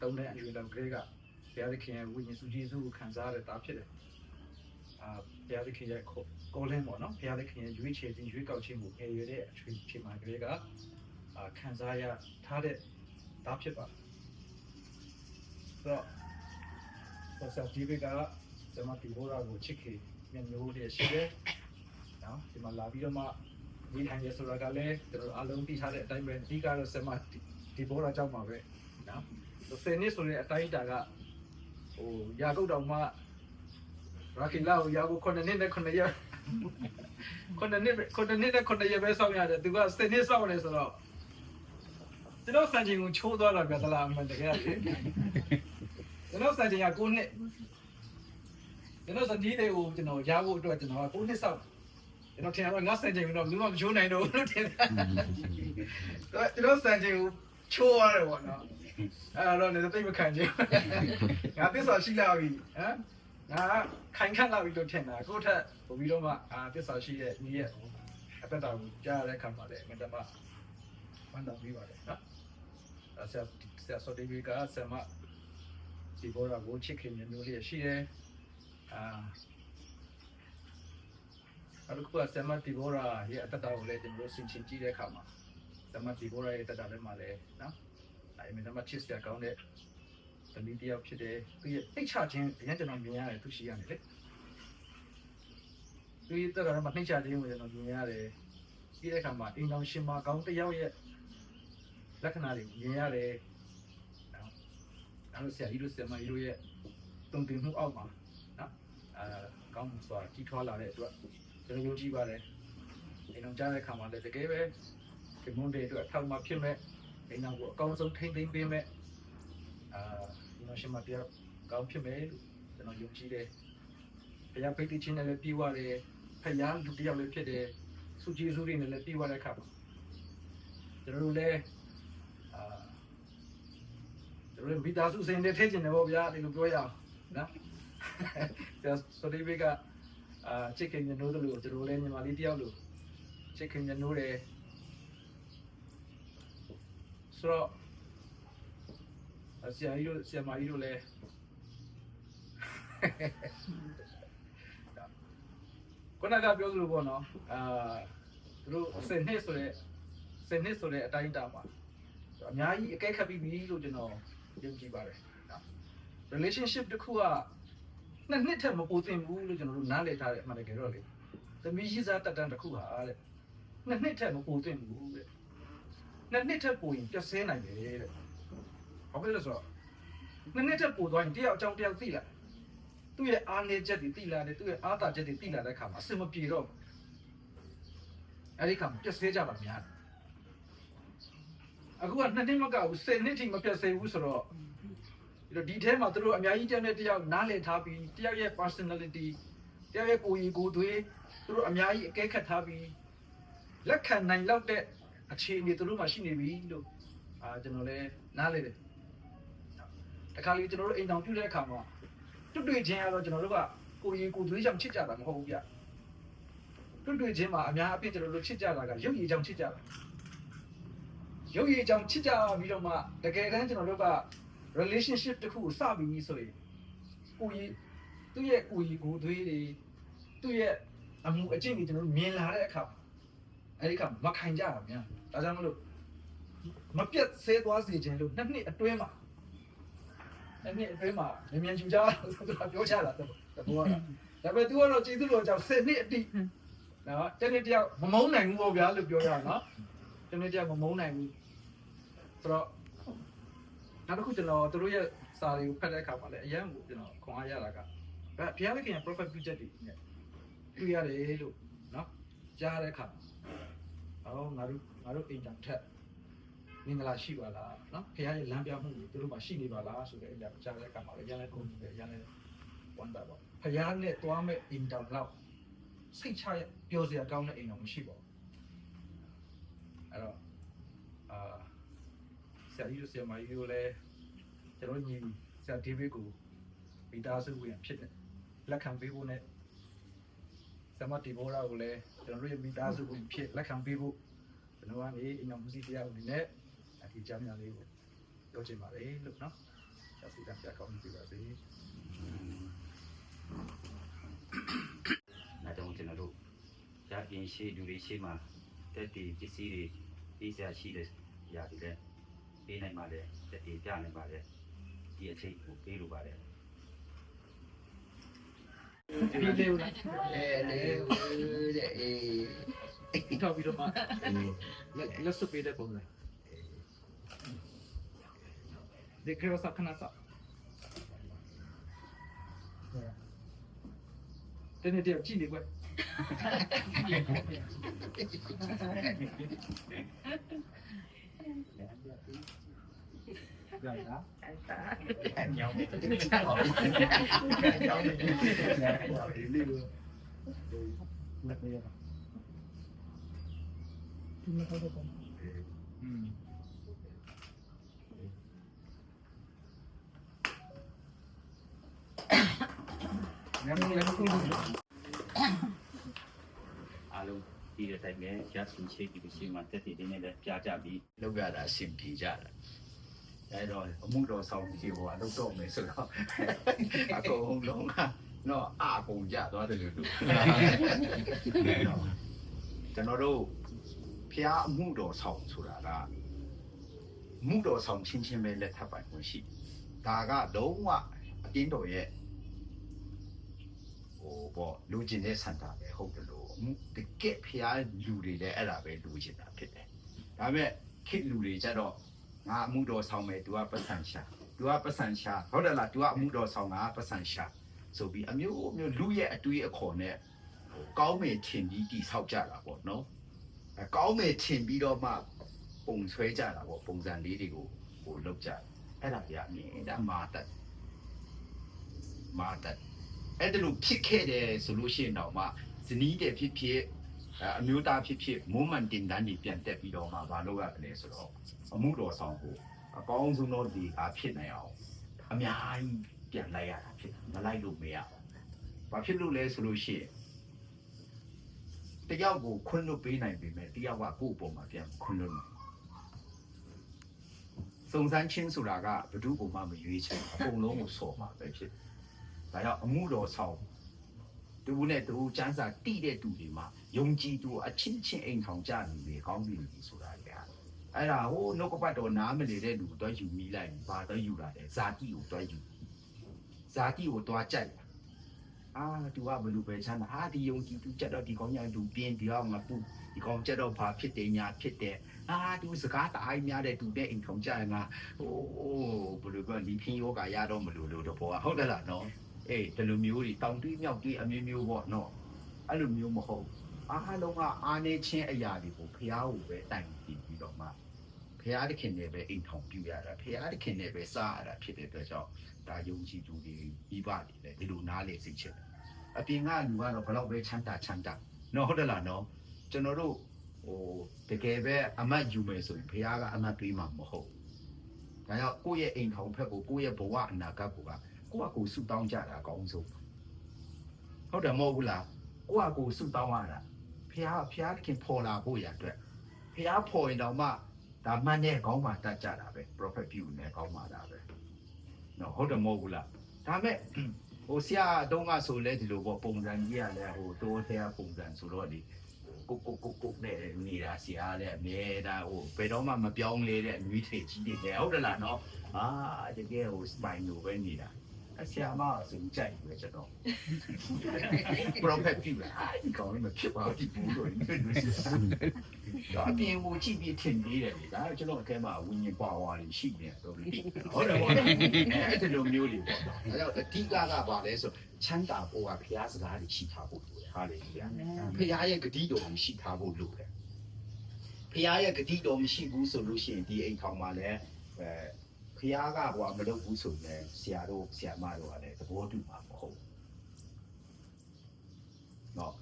C: တုံးတဲ့အရွယ်လောက်ကလေးကဘုရားသခင်ရဲ့ဝိညာဉ်စုကျေးဇူးကိုခံစားရတဲ့သားဖြစ်တယ်ဘုရားသခင်ရဲ့ကိုလင်းပေါ့နော်ဘုရားသခင်ရဲ့ရွေးချယ်ခြင်းရွေးကောက်ခြင်းကိုငယ်ရွယ်တဲ့အချွေဖြစ်မှကလေးကခံစားရထားတဲ့သားဖြစ်ပါဆိုတော့ဆရာဒီဘေကဇမတီဘောရာကိုချစ်ခေမြန်မျိုးလေးရှိတယ်နော်ဒီမှာလာပြီးတော့မှဒီထိုင်ရဆိုတာကလည်းကျွန်တော်အားလုံးသိထားတဲ့အတိုင်းပဲအဓိကတော့ဆမဒီဘောရာကြောင့်ပါပဲနော်ဆယ်နှစ်ဆိုတဲ့အတိုင်းတာကဟိုရာကုတ်တောင်မှရာခိလာကိုရာကို9နှစ်နဲ့9ရက်9နှစ်ပဲစောင့်ရတယ်သူက10နှစ်စောင့်နေဆိုတော့ကျွန်တော်စံချိန်ကိုချိုးသွားတာပြသလားအမှန်တကယ်လေကျွန်တော်စံချိန်က9နှစ်ကျွန်တော်စတီးတွေကိုကျွန်တော်ရဖို့အတွက်ကျွန်တော်က9နှစ်စောင့်ကျွန်တော်ထင်တော့ငါစံချိန်ကိုတော့ဘူးမှမချိုးနိုင်တော့ဘူးလို့ထင်တယ်ကျွန်တော်စံချိန်ကိုချိုးရတယ်ပေါ့နော်အဲ့တော့လည်းသိမခံချင်ငါသစ္စာရှိလာပြီဟမ်ငါခိုင်ခန့်လာပြီလို့ထင်တာကိုထက်ပို့ပြီးတော့မှသစ္စာရှိတဲ့ညီရဲ့အသက်တာကိုကြားရတဲ့ခံပါလေငါတမဝမ်းသာပြီးပါတယ်နော်ဆရာဆိုဒီဗီကဆရာမဒီဘောရာကိုချစ်ခင်မျိုးလေးရှိတယ်အခုကဆရာမဒီဘောရာရဲ့အသက်တာကိုလည်းကျွန်တော်ဆင်ခြင်ကြည့်တဲ့အခါမှာဆရာမဒီဘောရာရဲ့အသက်တာထဲမှာလည်းနော်အဲ့ဒီမှာချစ်စရာကောင်းတဲ့သမီးတယောက်ဖြစ်တယ်သူရဲ့နှိမ့်ချခြင်းအရင်ကျွန်တော်မြင်ရတယ်သူရှိရတယ်လေသူရဲ့တက်တာမှာနှိမ့်ချခြင်းကိုကျွန်တော်မြင်ရတယ်ပြီးတဲ့အခါမှာအိမ်တော်ရှင်မကောင်းတယောက်ရဲ့လက္ခဏာတွေမြင်ရတယ်နော်ဆရာကြီးတို့ဆရာမကြီးတို့ရဲ့တုံ့ပြန်မှုအောက်မှာနော် ကောင်းစွာကြီးထွားလာတဲ့အတွက်ကျွန်တော်ယုံကြည်ပါတယ်အိမ်တော်ကြားတဲ့ခါမှာလည်းတကယ်ပဲဒီမွန်ဒေအတွက်အထောက်အပံ့ဖြစ်မဲ့အိမ်တော်ကိုအကောင်းဆုံးထိန်းသိမ်းပေးမဲ့ဒီလိုရှင်မတရားကောင်းဖြစ်မယ်လို့ကျွန်တော်ယုံကြည်တယ်ဘုရားဖိတ်ချင်းနဲ့လည်းပြီးသွားတယ်ဖယားလူတယောက်လည်းဖြစ်တယ်စုကြည်စုတွေနဲ့လည်းပြီးသွားတဲ့ခါမှာကျွန်တော်တို့လည်းကျွန်တော်မိသားစုစိန်တဲ့ထည့်ကျင်တယ်ပေါ့ဗျာဒီလိုပြောရအောင်နော်ဆိုဒီဘေကချစ်ခင်ညနိုးတယ်လို့ကျွန်တော်လည်းညီမလေးတယောက်လို့ချစ်ခင်ညနိုးတယ်ဆိုတော့ဆရာကြီးတို့ဆရာမကြီးတို့လည်းခုနကပြောသလိုပေါ့နော်သူတို့စနစ်ဆိုတဲ့အတိုင်းအတာမှာအများကြီးအကဲခတ်ပြီးပြီလို့ကျွန်တော်ယုံကြည်ပါတယ် relationship တစ်ခုကနှစ်နှစ်ထက်မပိုသင့်ဘူးလို့ကျွန်တော်တို့နားလည်ထားတယ်အမှန်တကယ်တော့လေသမီးရှိစားတက်တန်းတစ်ခုဟာတဲ့နှစ်နှစ်ထက်မပိုသင့်ဘူးတဲ့နှစ်နှစ်ထက်ပိုရင်ပြတ်ဆဲနိုင်တယ်တဲ့ဘာဖြစ်လဲဆိုတော့နှစ်နှစ်ထက်ပိုသွားရင်တယောက်အကြောင်းတယောက်သိလာသူ့ရဲ့အားနည်းချက်တွေသိလာတယ်သူ့ရဲ့အားသာချက်တွေသိလာတဲ့အခါမှာအဆင်မပြေတော့အဲ့ဒီခါမှာပြတ်ဆဲကြပါများအခုကနှစ်နှစ်မကဘူး10နှစ်ထိမပြတ်ဆဲဘူးဆိုတော့ဒီထဲမှာသူတို့အများကြီးတယောက်နဲ့တယောက်နားလည်ထားပြီးတယောက်ရဲ့ personality တယောက်ရဲ့ကိုယ်ရည်ကိုယ်သွေးသူတို့အများကြီးအကဲခတ်ထားပြီးလက်ခံနိုင်လောက်တဲ့အခြေအနေသူတို့မှရှိနေပြီလို့ကျွန်တော်လည်းနားလည်တယ်တခါလေကျွန်တော်တို့အိမ်တောင်ပြုတဲ့အခါမှာတွေ့ချင်းရတော့ကျွန်တော်တို့ကကိုယ်ရည်ကိုယ်သွေးကြောင့်ချစ်ကြတာမဟုတ်ဘူးဗျတွေ့ချင်းမှာအများအပြည့်ကျွန်တော်တို့ချစ်ကြတာကရုပ်ရည်ကြောင့်ချစ်ကြတာရုပ်ရည်ကြောင့်ချစ်ကြပြီးတော့မှတကယ်တမ်းကျွန်တော်တို့ကrelationship တခုကိုစပြီးဆိုရင်ကိုကြီးသူ့ရဲ့ကိုကြီးကိုသွေးတွေသူ့ရဲ့အမှုအကျင့်တွေကျွန်တော်တို့မြင်လာတဲ့အခါအဲ့ဒီအခါမခံကြတာများဒါကြောင့်မလို့မပြတ်ဆဲသွားစေခြင်းလို့နှစ်နှစ်အတွင်းမှာမြန်ချူကြဆိုတာပြောချတာတဘောကဒါပေမဲ့ तू ကတော့ကျေးဇူးတော်ကြောင့်10နှစ်အတိနော်တနေ့တယောက်မမုန်းနိုင်ဘူးပေါ့ဗျာလို့ပြောရအောင်နော်တနေ့တယောက်မမုန်းနိုင်ဘူးဆိုတော့နောက်တစ်ခုကျွန်တော်တို့ရဲ့စာတွေကိုဖတ်တဲ့အခါမှာလည်းအရင်ကကျွန်တော်ခွန်အားရတာကဘုရားသခင်ရဲ့ prophet ပြုချက်တွေနဲ့တွေ့ရတယ်လို့နော်ကြားတဲ့အခါငါတို့အိမ်တောင်ထက်မင်္ဂလာရှိပါလားနော်ဘုရားရဲ့လမ်းပြမှုတွေတို့မှရှိနေပါလားဆိုတဲ့အရာကြားတဲ့အခါမှာလည်းရန်လည်းကုန်တယ်ရန်လည်းဝမ်းသာပါဘုရားနဲ့တွားမဲ့အိမ်တောင်လောက်စိတ်ချရပျော်စရာကောင်းတဲ့အိမ်တော်မရှိပါဘူးအဲ့တော့ဆရာကြီးတို့ဆရာမကြီးတို့လည်းကျွန်တော်ညီဆရာဒေးဗစ်ကိုမိသားစုဝင်ဖြစ်တယ်လက်ခံပေးဖို့နဲ့ဆရာမတီဘောရာကိုလည်းကျွန်တော်တို့ရဲ့မိသားစုဝင်ဖြစ်လက်ခံပေးဖို့ကျွန်တော်ကနေအင်အောင်မစီတရားအနေနဲ့ဒီကြမ်းများလေးကိုပြောချင်ပါတယ်လို့နော်ဆရာစီတန်ပြကောင်းပြီပါစေ
A: နောက်တော့ကျွန်တော်တို့ရာအင်းရှိလူတွေရှိမှတက်တီပစ္စည်းတွေပြီးစရာရှိတဲ့ຢာတွေလည်းပေးနိုင်ပါလေတက်တီပြနိုင်ပါလေဒီအချိန်ကိုပေးလိုပါတယ်
C: ဒီလေးဦးလား
D: လေ
C: ထောက်ပြီးတော့မှလက်စွပ်ပေးတဲ့ပုံစံဒီကရောစခဏစတနေ့တည်းကြည့်နေကွယ် Rồi đó.
D: anh nhau đi
A: alo đi được tại mẹ giá sinh chế thì sinh mà tết thì đến đây là giá bị
D: lúc ra đã xin thì ra đấy rồi muốn đồ xong thì hòa đâu tốt mấy sự đó cô không đúng nó cũng dạ đó thì được cho nó đâu phía muốn đồ xong xuống là muốn đồ xong chín chín mấy lệ tháp bài quân sĩ ta ga đúng ạ tiến độ ye 뭐 루진의 산다에 혹들로 늦게 피할 루리를 알아배 루진다ဖြစ်တယ် 다음에 키 루리 자로 나 무도 상매 두아ပတ်စံရှာ 두아ပတ်စံရှာ ဟုတ်တယ်လား 두아 무도 상아ပတ်စံရှာ ဆိုပြီးအမျိုးမျိုးလူရဲ့အတွေးအခေါ်နဲ့ကောင်းမယ်ထင်ပြီးတိဆောက်ကြတာပေါ့နော်ကောင်းမယ်ထင်ပြီးတော့မှပုံဆွဲကြတာပေါ့ပုံစံလေးတွေကိုလုပ်ကြအဲ့ဒါပြအမြင်ဒါမာတက်အဲ့ဒါလို့ဖြစ်ခဲ့တယ်ဆိုလို့ရှိရင်တော့မှဇနီးတဲ့ဖြစ်အမျိုးသားဖြစ်မွမ်းမံတင်တန်းကြီးပြန်တက်ပြီးတော့မှမလုပ်ရဘူးလေဆိုတော့အမှုတော်ဆောင်ကိုအကောင်းဆုံးတော့ဒီအားဖြစ်နိုင်အောင်အများကြီးပြန်လိုက်ရတာဖြစ်မလိုက်လို့မရဘူး။ဘာဖြစ်လို့လဲဆိုလို့ရှိရင်တယောက်ကိုခွင့်လွှတ်ပေးနိုင်ပေမဲ့တယောက်ကကိုယ့်အပေါ်မှာပြန်ခွင့်လွှတ်နိုင်စုံစမ်းချင်းဆိုတာကဘယ်သူ့ပုံမှမရွေးချယ်အကုန်လုံးကိုစော်မှာပဲဖြစ်ဒါကြောင့်အမှုတော်ဆောင်တူနဲ့တူစန်းစာတိတဲ့တူတွေမှာယုံကြည်သူအချင်းချင်းအိမ်ထောင်ကြနေလေကောင်းပြီဆိုတာလေအဲ့ဒါဟိုနှုတ်ကပတ်တော်နားမနေတဲ့လူတော့ယူမိလိုက်ဘာတော့ယူလာတယ်ဇာတိကိုတော့ယူဇာတိကိုတော့ကြိုက်သူကဘလူပဲချမ်းသာဒီယုံကြည်သူကြက်တော့ဒီကောင်းညာသူပြင်းဒီအောင်ငါပူဒီကောင်းကြက်တော့ဘာဖြစ်တယ်ညာဖြစ်တယ်သူစကားတအားများတဲ့သူတဲ့အိမ်ထောင်ကြရင်ငါဘလူကဒီဖင်းယောဂါရတော့မလို့လို့တော့ပေါ့ဟုတ်တယ်လားနော်ဒီလိုမျိုးတွေတောင်တွေးမြောက်တွေးအမျိုးမျိုးပေါ့နော်အဲ့လိုမျိုးမဟုတ်အားလုံးကအားနေချင်းအရာတွေကိုဖျားကိုပဲတိုင်ပြီးတော့မှဖျားတခင်နဲ့ပဲအိမ်ထောင်ပြရတာဖျားတခင်နဲ့ပဲစားရတာဖြစ်တဲ့အတွက်ကြောင့်ဒါယုံကြည်သူတွေပြီးပါလေဒီလိုနားလေစိတ်ချအပြင်ကလူကတော့ဘလောက်ပဲချမ်းသာနော်ဟုတ်တယ်လားနော်ကျွန်တော်တို့တကယ်ပဲအမတ်ယူမယ်ဆိုရင်ဖျားကအမတ်ပေးမှာမဟုတ်ဒါကြောင့်ကိုယ့်ရဲ့အိမ်ထောင်ဖက်ကိုကိုယ့်ရဲ့ဘဝအနာဂတ်ကိုကိုဆုတောင်းကြတာအကောင်းဆုံးဟုတ်တယ်မဟုတ်ဘူးလားကိုဆုတောင်းရတာဖျားခင်ပေါ်လာဖို့ရအတွက်ဖျားပေါ်ရင်တော့မှဒါမှန်တဲ့ကောင်းမှတတ်ကြတာပဲ prophet view နဲ့ကောင်းမှတာပဲနော်ဟုတ်တယ်မဟုတ်ဘူးလားဒါမဲ့ဆရာတုံးကဆိုလဲဒီလိုပေါ့ပုံစံကြီးရလဲတိုးသေးပုံစံဆိုတော့ဒီကိုနဲ့နေတာဆရာလည်းအမြဲတမ်းဘယ်တော့မှမပြောင်းလဲတဲ့မြွေးထိတ်ကြီးတွေလဲဟုတ်တယ်လားနော်တကယ်spine လိုပဲနေတာဆရာမဆိုကြိုက်ပဲကျွန်တော် prophet ပြလာဒီကောင်လေးမဖြစ်ပါဘူးဒီဘူးလို့ဒါအပြင်ကိုကြည့်ပြီးထင်သေးတယ်လေဒါကျွန်တော်အထဲမှာဝိညာဉ်ပါဝါတွေရှိနေတယ်ဟုတ်တယ်ဟုတ်တယ်အဲ့ဒီလိုမျိုးတွေပေါ့ဒါကြောင့်အဓိကကဘာလဲဆိုချမ်းသာဖို့ကဘုရားစကားတွေရှိထားဖို့လိုတယ်ဟာလေဘုရားရဲ့ဂတိတော်ကိုရှိထားဖို့လိုတယ်ဘုရားရဲ့ဂတိတော်မရှိဘူးဆိုလို့ရှိရင်ဒီအိမ်ထောင်မှာလည်းဖျားကမလုပ်ဘူးဆိုရင်ဆရာတို့ဆရာမတို့ကလည်းသဘောတူမှာမဟုတ်နော်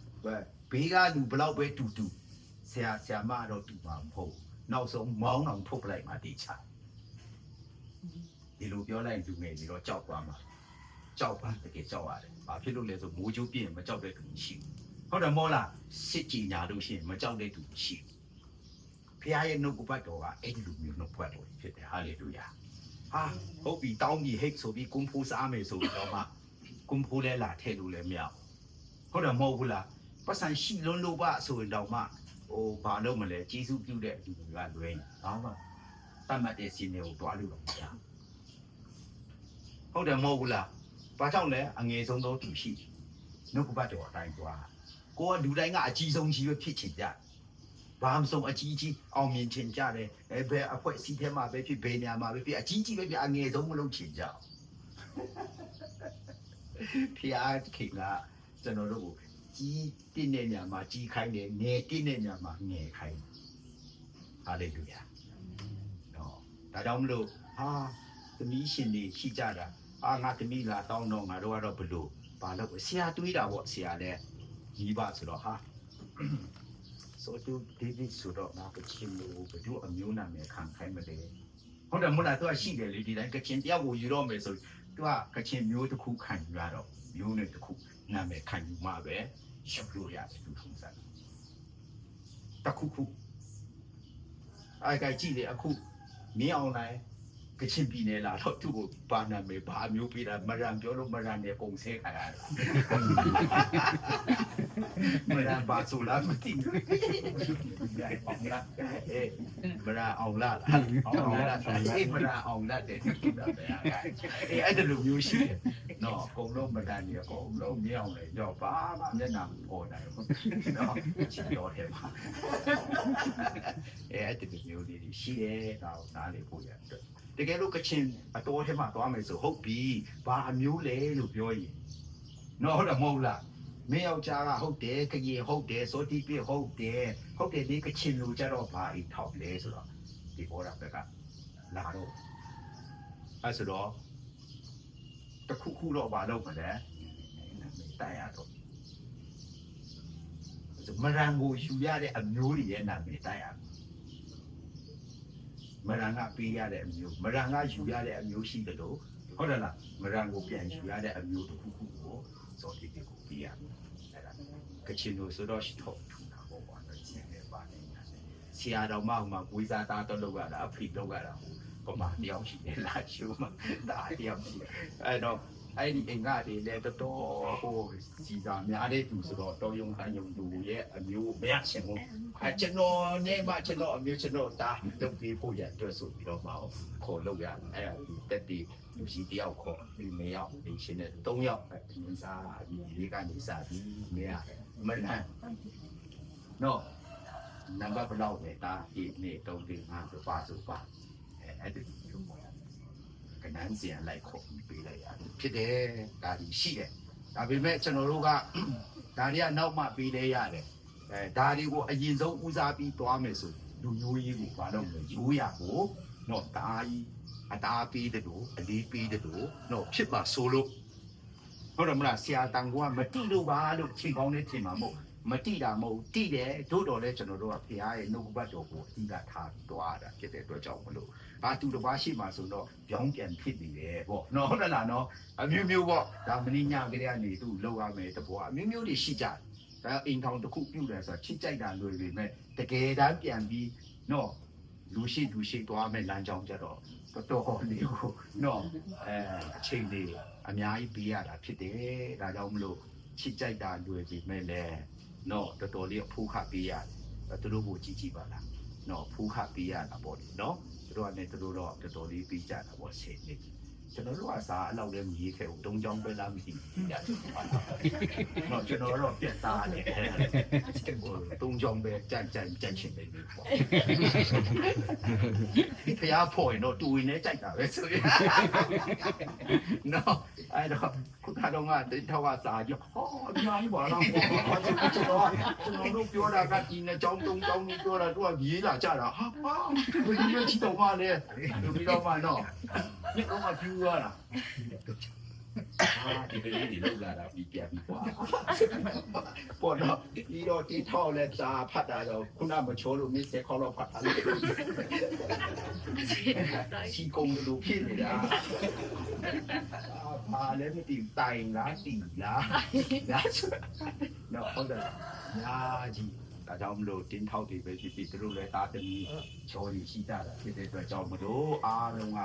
D: ဘေးကလူဘလောက်ပဲတူဆရာမတော့တူမှာမဟုတ်နောက်ဆုံးမောင်းအောင်ထုတ်ပလိုက်မှတိချဒီလိုပြောလိုက်လူငယ်တွေတော့ကြောက်သွားမှာကြောက်ပါတကယ်ကြောက်ရတယ်ဘာဖြစ်လို့လဲဆိုမိုးချိုးပြင်းမကြောက်တဲ့သူရှိဟုတ်တယ်မောလားစစ်ကြည်ညာလို့ရှိရင်မကြောက်တဲ့သူရှိဖျားရဲ့နှုတ်ကပတ်တော်ကအဲ့ဒီလိုမျိုးနှုတ်ပတ်တော်ဖြစ်တယ်ဟာလေလုယာဟုတ်ပြီတောင်းပြီဟိတ်ဆိုပြီးကွန်ဖိုးစားမယ်ဆိုတော့မှကွန်ဖိုးလဲလာထဲလို့လည်းမရဟုတ်တယ်မဟုတ်ဘူးလားပတ်စံရှိလွန်းလို့ပါဆိုရင်တော့မှဘာလို့မလဲကျေးဇူးပြုတဲ့လူတွေကလွဲရင်ဘာမှတတ်မှတ်တဲ့စီနေကိုတွားလို့တော့မရဟုတ်တယ်မဟုတ်ဘူးလားဘာကြောင့်လဲအငယ်ဆုံးသောသူရှိနှုတ်ကပတ်တော်အတိုင်းတွားကိုကလူတိုင်းကအကြီးဆုံးကြီးပဲဖြစ်ချင်ကြဘာမှမဆုံးအကြီးကြီးအောင်မြင်ချင်ကြတယ်ဘယ်အဖွဲ့အစည်းထဲမှာပဲဖြစ်ဘယ်နေရာမှာပဲဖြစ်အကြီးကြီးပဲဖြစ်အငယ်ဆုံးမလုပ်ချင်ကြဖျားခင်ကကျွန်တော်တို့ကိုကြီးတင်းတဲ့နေရာမှာကြီးခိုင်းတယ်ငယ်တင်းတဲ့နေရာမှာငယ်ခိုင်းဟာလေလုယာနော်ဒါကြောင့်မလို့သမီးရှင်တွေရှိကြတာငါသမီးလာတောင်းတော့ငါတို့ကတော့ဘလို့ဘာလို့ဆရာတွေးတာပေါ့ဆရာလည်းကြီးပါဆိုတော့ဆိုတော့ဒီဆိုတော့ငါကချင်းလို့ဘယ်လိုအမျိုးနာမည်ခံခိုင်းမလဲဟုတ်တယ်မလားသူကရှိတယ်လေဒီတိုင်းကချင်းတယောက်ကိုယူတော့မယ်ဆိုသူကကချင်းမျိုးတစ်ခုခံယူရတော့မျိုးနဲ့တစ်ခုနာမည်ခံယူမှပဲရှုပ်လို့ရတယ်သူထုံးစံတခုအဲ့ကကြည့်လေအခုမင်းအောင်လိုင်းကချင်းပြည်နယ်လာတော့သူ့ကိုဘာနာမည်ဘာမျိုးပေးတာမရန်ပြောလို့မရန်နဲ့ပုံဆဲခါရတာမရန်ဘာဆိုလားမသိဘူးမရန်အောင်လားအောင်လားမရန်အောင်လားတဲ့အဲ့ဒါလိုမျိုးရှိတယ်နော်အကုန်လုံးမတန်ကြီးအကုန်လုံးမင်းအောင်လေတော့ဘာမှမျက်နှာမပေါ်နိုင်ဘူးနော်ချစ်တော်တယ်ပါအဲ့ဒါမျိုးလေးရှိတယ်တော့နားလေဖို့ရတယ်တကယ်လို့ကချင်အတော်ထဲမှာသွားမယ်ဆိုဟုတ်ပြီဘာအမျိုးလဲလို့ပြောရင် နော်ဟုတ်တယ်မဟုတ်လားမင်းယောက်ျားကဟုတ်တယ်ခရီးဟုတ်တယ်စောတိပြဟုတ်တယ်ဒီကချင်လူကြတော့ဘာအိမ်ထောက်လဲဆိုတော့ဒီဘောရဘက်ကလာတော့အဲ့ဆိုတော့တခုတော့ဘာလုပ်မလဲတိုင်ရတော့မရန်ကိုယူရတဲ့အမျိုးတွေရဲ့နာမည်တိုင်ရမရန်ကပေးရတဲ့အမျိုးမရန်ကယူရတဲ့အမျိုးရှိတယ်လို့ဟုတ်တယ်လားမရန်ကိုပြန်ယူရတဲ့အမျိုးတစ်ခုကိုစောတိပြကိုပေးရအဲ့ဒါကချင်လူဆိုတော့ရှိတော့ထူတာပေါ့ကွာတော့ကျင်းနေပါနေဆရာတော်မမှာဝိဇာသားတော့လောက်ရတာအဖိလောက်ရတာဟိုပမာတယောက်ရှိတယ်လားရှုမှာဒါတယောက်ရှိအဲ့တော့အဲ့ဒီအင်္ဂါတွေလည်းတော်ဟိုစီစာများတဲ့သူဆိုတော့တော်ယုံခံယုံသူရဲ့အမျိုးမရချင်ဘူးကျွန်တော်နဲ့မှကျွန်တော်အမျိုးကျွန်တော်ဒါတုတ်ပြီးဖို့ရအတွက်ဆိုပြီးတော့မှခေါ်လို့ရအဲ့တက်တီလူစီတယောက်ခေါ်ဒီမယောက်ဒီရှင်နဲ့3ယောက်ဒီစားဒီလေးကနေစားပြီးမရမလန်နော်နံပါတ်ဘလောက်လဲဒါဒီနေ့3 4 5ဆိုပါအဲ့ဒီကနန်းစီရလိုက်ခေါ်ပြီးပေးလိုက်ရတယ်ဖြစ်တယ်ဒါဒီရှိတယ်ဒါပေမဲ့ကျွန်တော်တို့ကဒါတွေကနောက်မှပေးလဲရတယ်ဒါတွေကိုအရင်ဆုံးဦးစားပြီးသွားမယ်ဆိုလူမျိုးကြီးကိုဘာလို့လဲရိုးရကိုတော့ဒါကြီးအတားပေးတယ်လို့အလေးပေးတယ်လို့တော့ဖြစ်ပါဆိုလို့ဟုတ်တယ်မလားဆရာတန်ကမတိလို့ပါလို့ချိန်ကောင်းနေထင်မှာမဟုတ်မတိတာမဟုတ်တိတယ်တို့တော်လဲကျွန်တော်တို့ကဖခင်ရဲ့နှုတ်ဘတ်တော်ကိုအဓိကထားပြီးသွားတာဖြစ်တဲ့အတွက်ကြောင့်မလို့ဘာသူတစ်ပါးရှိမှဆိုတော့ပြောင်းပြန်ဖြစ်နေတယ်ပေါ့နော်ဟုတ်တယ်လားနော်အမျိုးမျိုးပေါ့ဒါမင်းညကလေးကနေသူ့လောက်ရမယ်တဘောအမျိုးမျိုးတွေရှိကြတယ်ဒါအိမ်ထောင်တစ်ခုပြုတ်တယ်ဆိုတော့ချစ်ကြိုက်တာလွယ်ပေမဲ့တကယ်တမ်းပြန်ပြီးနော်လူရှိသွားမယ်လမ်းကြောင်းကြတော့တော်လေးကိုနော်အချိန်လေးအများကြီးပေးရတာဖြစ်တယ်ဒါကြောင့်မလို့ချစ်ကြိုက်တာလွယ်ပေမဲ့လည်းနော်တော်လေးအဖိုးခပေးရတယ်သူတို့ကိုကြည့်ပါလားနော်ဖိုးခပေးရတာပေါ့လေနော်သူတို့ကလည်းသူတို့တော့တော်လေးပေးကြတာပေါ့10နှစ်ကျွန်တော်တို့ကစားအလောက်လည်းမရေးခဲ့ဘူးတုံးချောင်းပဲလားမရှိဘူးညတော့ကျွန်တော်တော့ပြတ်သားတယ်တုံးချောင်းပဲကြိုက်ချင်တယ်ပေါ့ဖျားဖို့ရင်တော့တူရင်လည်းကြိုက်တာပဲဆိုရင်နော်အဲ့တော့ခုနကတော့ငါတိထောက်ကစားကြဟောအများကြီးပါလားကျွန်တော်တို့ပြောတာကဒီနဲ့ချောင်းတုံးချောင်းကြီးပြောတာသူကရေးလာကြတာဟာဘယ်လိုချစ်တော့မှလဲဒီတော့မှတော့ညတော့မှပြူသွားတာဒီကလေးဒီလောက်လာတာပြီးပြန်ပြီးကွာပေါ်တော့ဒီတော့တီထောက်လက်စာဖတ်တာတော့ခုနမချိုးလို့မင်းစခေါ်တော့ဖတ်တာလေစီကုံလို့ဖြစ်နေတာဘာလဲမသိတိုင်လားတီလားနော်ဟုတ်တယ်ညာကြီးဒါကြောင့်မလို့တင်းထောက်တွေပဲဖြစ်သူတို့လည်းတားတမီချော်ရီရှိကြတာဖြစ်တဲ့အတွက်ကြောင့်မလို့အားလုံးက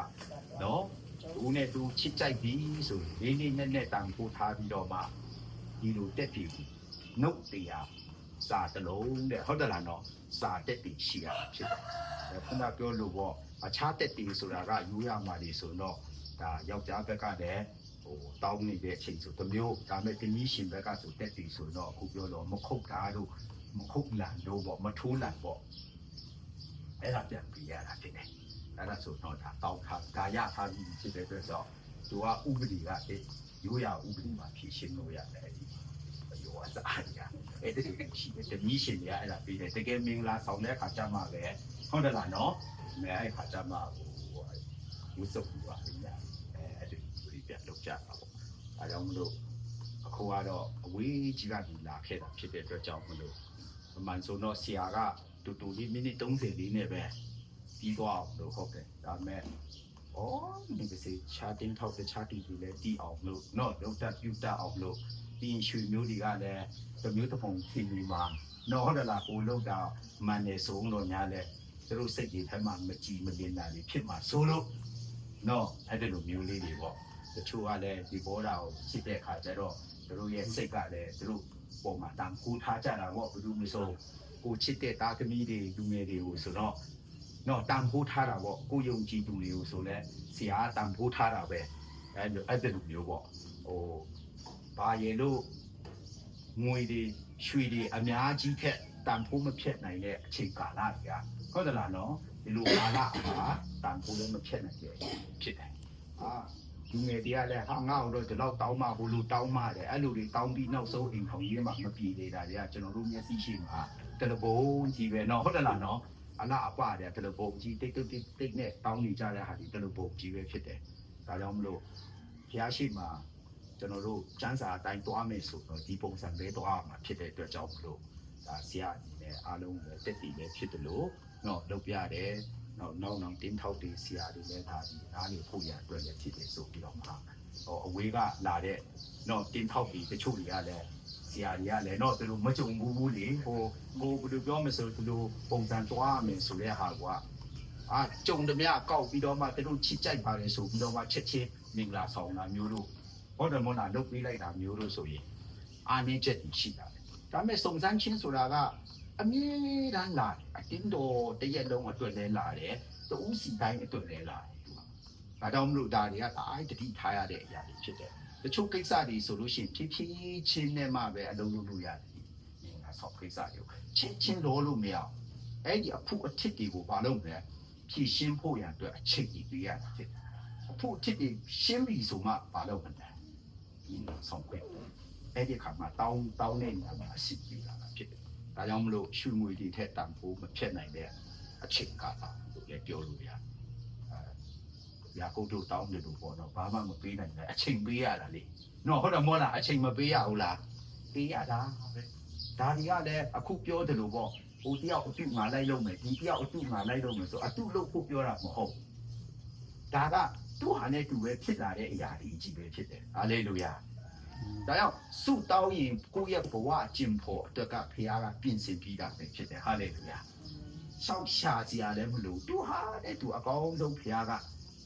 D: နော်ဦးနဲ့သူချစ်ကြိုက်ပြီးဆိုလေးလေးနဲ့တန်ဖိုးထားပြီးတော့မှဒီလိုတက်ပြီနှုတ်တရားစာတလုံးတဲ့ဟုတ်တယ်လားနော်စာတက်ပြီရှိရတာဖြစ်တယ်ခုနပြောလို့ပေါ့အခြားတက်ပြီဆိုတာကယူရမှာလေဆိုတော့ဒါယောက်ျားဘက်ကလည်းတောင်းနေတဲ့အချိန်ဆိုတမျိုးဒါမဲ့တင်းကြီးရှင်ဘက်ကဆိုတက်ပြီဆိုတော့အခုပြောတော့မခုတ်တာတို့မခုတ်လန်တို့ပေါ့မထိုးလန်ပေါ့အဲ့ဒါပြန်ပြရတာဖြစ်တယ်အဲ့ဒါဆိုတော့ဒါတောင်းထားဒါရထားပြီးဖြစ်တဲ့အတွက်ကြောင့်သူကဥပဒေကရိုးရာဥပဒေမှာဖြည့်ရှင်းလို့ရတယ်အဲ့ဒီရောအစားရအဲ့ဒီရှိတယ်တမီးရှင်တွေကအဲ့ဒါပြီးတယ်တကယ်မင်္ဂလာဆောင်တဲ့အခါကျမှပဲဟုတ်တယ်လားနော်မဲအဲ့ခါကျမှဝတ်စုပ်ပါပြရအဲ့ဒီပြလောက်ကြတာပေါ့အဲကြောင့်မလို့အခုကတော့အဝေးကြီးကနေလာခဲ့တာဖြစ်တဲ့အတွက်ကြောင့်မလို့အမှန်ဆိုတော့ဆရာကတူလေးမိနစ်30လေးနဲ့ပဲပြီးသွားအောင်လို့ဟုတ်တယ်ဒါပေမဲ့ဒီကစီချာတင်ထောက်တဲ့ချာတီတွေလည်းတီးအောင်လို့နော်လောက်တက်ပြူတက်အောင်လို့ဒီရွှေမျိုးတွေကလည်းတစ်မျိုးတစ်ပုံဖြစ်နေမှာနော်ဟုတ်တယ်လားကိုလောက်တာမှန်နေဆုံးတော့ညာလဲသူတို့စိတ်ကြီးထဲမှာမကြည်မလင်တာတွေဖြစ်မှာဆိုလို့နော်အဲ့ဒီလိုမျိုးလေးတွေပေါ့တချို့ကလည်းဒီဘောဓာကိုစစ်တဲ့အခါကျတော့သူတို့ရဲ့စိတ်ကလည်းသူတို့ပုံမှာတန်ခိုးထားကြတာပေါ့ဘယ်သူမဆိုကိုချစ်တဲ့တာသမီးတွေလူငယ်တွေကိုဆိုတော့နော်တန်ဖိုးထားတာပေါ့ကိုယုံကြည်သူတွေကိုဆိုလဲဆရာတန်ဖိုးထားတာပဲအဲ့ဒီလိုမျိုးပေါ့ဘာရဲ့လို့ငွေတွေရွှေတွေအများကြီးထက်တန်ဖိုးမဖြတ်နိုင်တဲ့အချိန်ကာလတွေကဟုတ်တယ်လားနော်ဒီလိုကာလမှာတန်ဖိုးလည်းမဖြတ်နိုင်တဲ့ဖြစ်တယ် လူငယ်တွေကလည်းဟာငါ့ကိုတော့ဒီလောက်တောင်းမှဟိုလိုတောင်းမှတယ်အဲ့လိုတွေတောင်းပြီးနောက်ဆုံးအိမ်ထောင်ရေးမှမပြေနေတာတွေကကျွန်တော်တို့မျက်စိရှိမှာတယ်လီဖုန်းကြီးပဲเนาะဟုတ်တယ်လားเนาะအလားအပတယ်တယ်လီဖုန်းကြီးတိတ်နဲ့တောင်းနေကြတဲ့ဟာဒီတယ်လီဖုန်းကြီးပဲဖြစ်တယ်ဒါကြောင့်မလို့ဖျားရှိမှာကျွန်တော်တို့စံစာအတိုင်းတွားမယ်ဆိုတော့ဒီပုံစံပဲတွားမှာဖြစ်တဲ့အတွက်ကြောင့်မလို့ဒါဆရာအနေနဲ့အားလုံးပဲတက်တည်ပဲဖြစ်တယ်လို့เนาะလုပ်ပြတယ်နောက်တင်းထောက်တွေဆရာတွေလည်းဒါဒီအားနေဖို့ရအတွက်လည်းဖြစ်တယ်ဆိုပြီးတော့မှာအဝေးကလာတဲ့တင်းထောက်ပြီးတချို့တွေကလည်းဆရာတွေကလည်းသူတို့မကြုံဘူးလေဟိုဘယ်လိုပြောမလဲဆိုသူတို့ပုံစံတွားမယ်ဆိုတဲ့ဟာကကြုံတယ်များကောက်ပြီးတော့မှသူတို့ချစ်ကြိုက်ပါလေဆိုပြီးတော့မှချက်ချင်းမင်္ဂလာဆောင်တာမျိုးတို့ဟုတ်တယ်မဟုတ်လားလုပ်ပေးလိုက်တာမျိုးတို့ဆိုရင်အားနည်းချက်ရှိတာဒါပေမဲ့စုံစမ်းချင်းဆိုတာကအမြဲတမ်းလာအတင်းတော်တရက်လုံးအတွက်လဲလာတယ်တူးစီတိုင်းအတွက်လဲလာတယ်ဒါကြောင့်မလို့ဒါတွေကအားတတိထားရတဲ့အရာတွေဖြစ်တယ်တချို့ကိစ္စတွေဆိုလို့ရှိရင်ဖြည်းဖြည်းချင်းနဲ့မှပဲအလုံးလုံးလို့ရတယ်ငါဆောက်ကိစ္စတွေချင်းလို့မရအောင်အဲ့ဒီအဖို့အထစ်တွေကိုဘာလုပ်လဲဖြည့်ရှင်းဖို့ရအတွက်အချိန်ကြီးပေးရတာဖြစ်တယ်အဖို့အထစ်တွေရှင်းပြီဆိုမှဘာလုပ်မလဲဒီဆောက်ခွင့်အဲ့ဒီခါမှာတောင်းနေမှာအရှိပြီလာတာဖြစ်တယ်ဒါကြောင့်မလို့ရွှေငွေတွေထက်တန်ဖိုးမဖြစ်နိုင်တဲ့အချိန်ကာလလို့လည်းပြောလို့ရတယ်။ရာကုတ်တို့တောင်းတယ်လို့ပေါ့နော်ဘာမှမပေးနိုင်တဲ့အချိန်ပေးရတာလေ။နော်ဟုတ်တယ်မဟုတ်လားအချိန်မပေးရဘူးလား။ပေးရတာပဲ။ဒါတွေကလည်းအခုပြောတယ်လို့ပေါ့ဟိုတယောက်အတုငါလိုက်လို့မယ်ဒီတယောက်အတုငါလိုက်လို့မယ်ဆိုအတုလို့ဖို့ပြောတာမဟုတ်။ဒါကသူ့ဟာနဲ့သူပဲဖြစ်လာတဲ့အရာတွေကြီးပဲဖြစ်တယ်။ဟာလေလုယာ။ဒါကြောင့်စုတောင်းရင်ကိုယ့်ရဲ့ဘဝအကျင့်ဖို့အတွက်ကဖခင်ကပြင်ဆင်ပြီးတာပဲဖြစ်တယ်ဟာလေလုယာရှောက်ရှာစရာလည်းမလိုသူဟာတဲ့သူအကောင်းဆုံးဖခင်က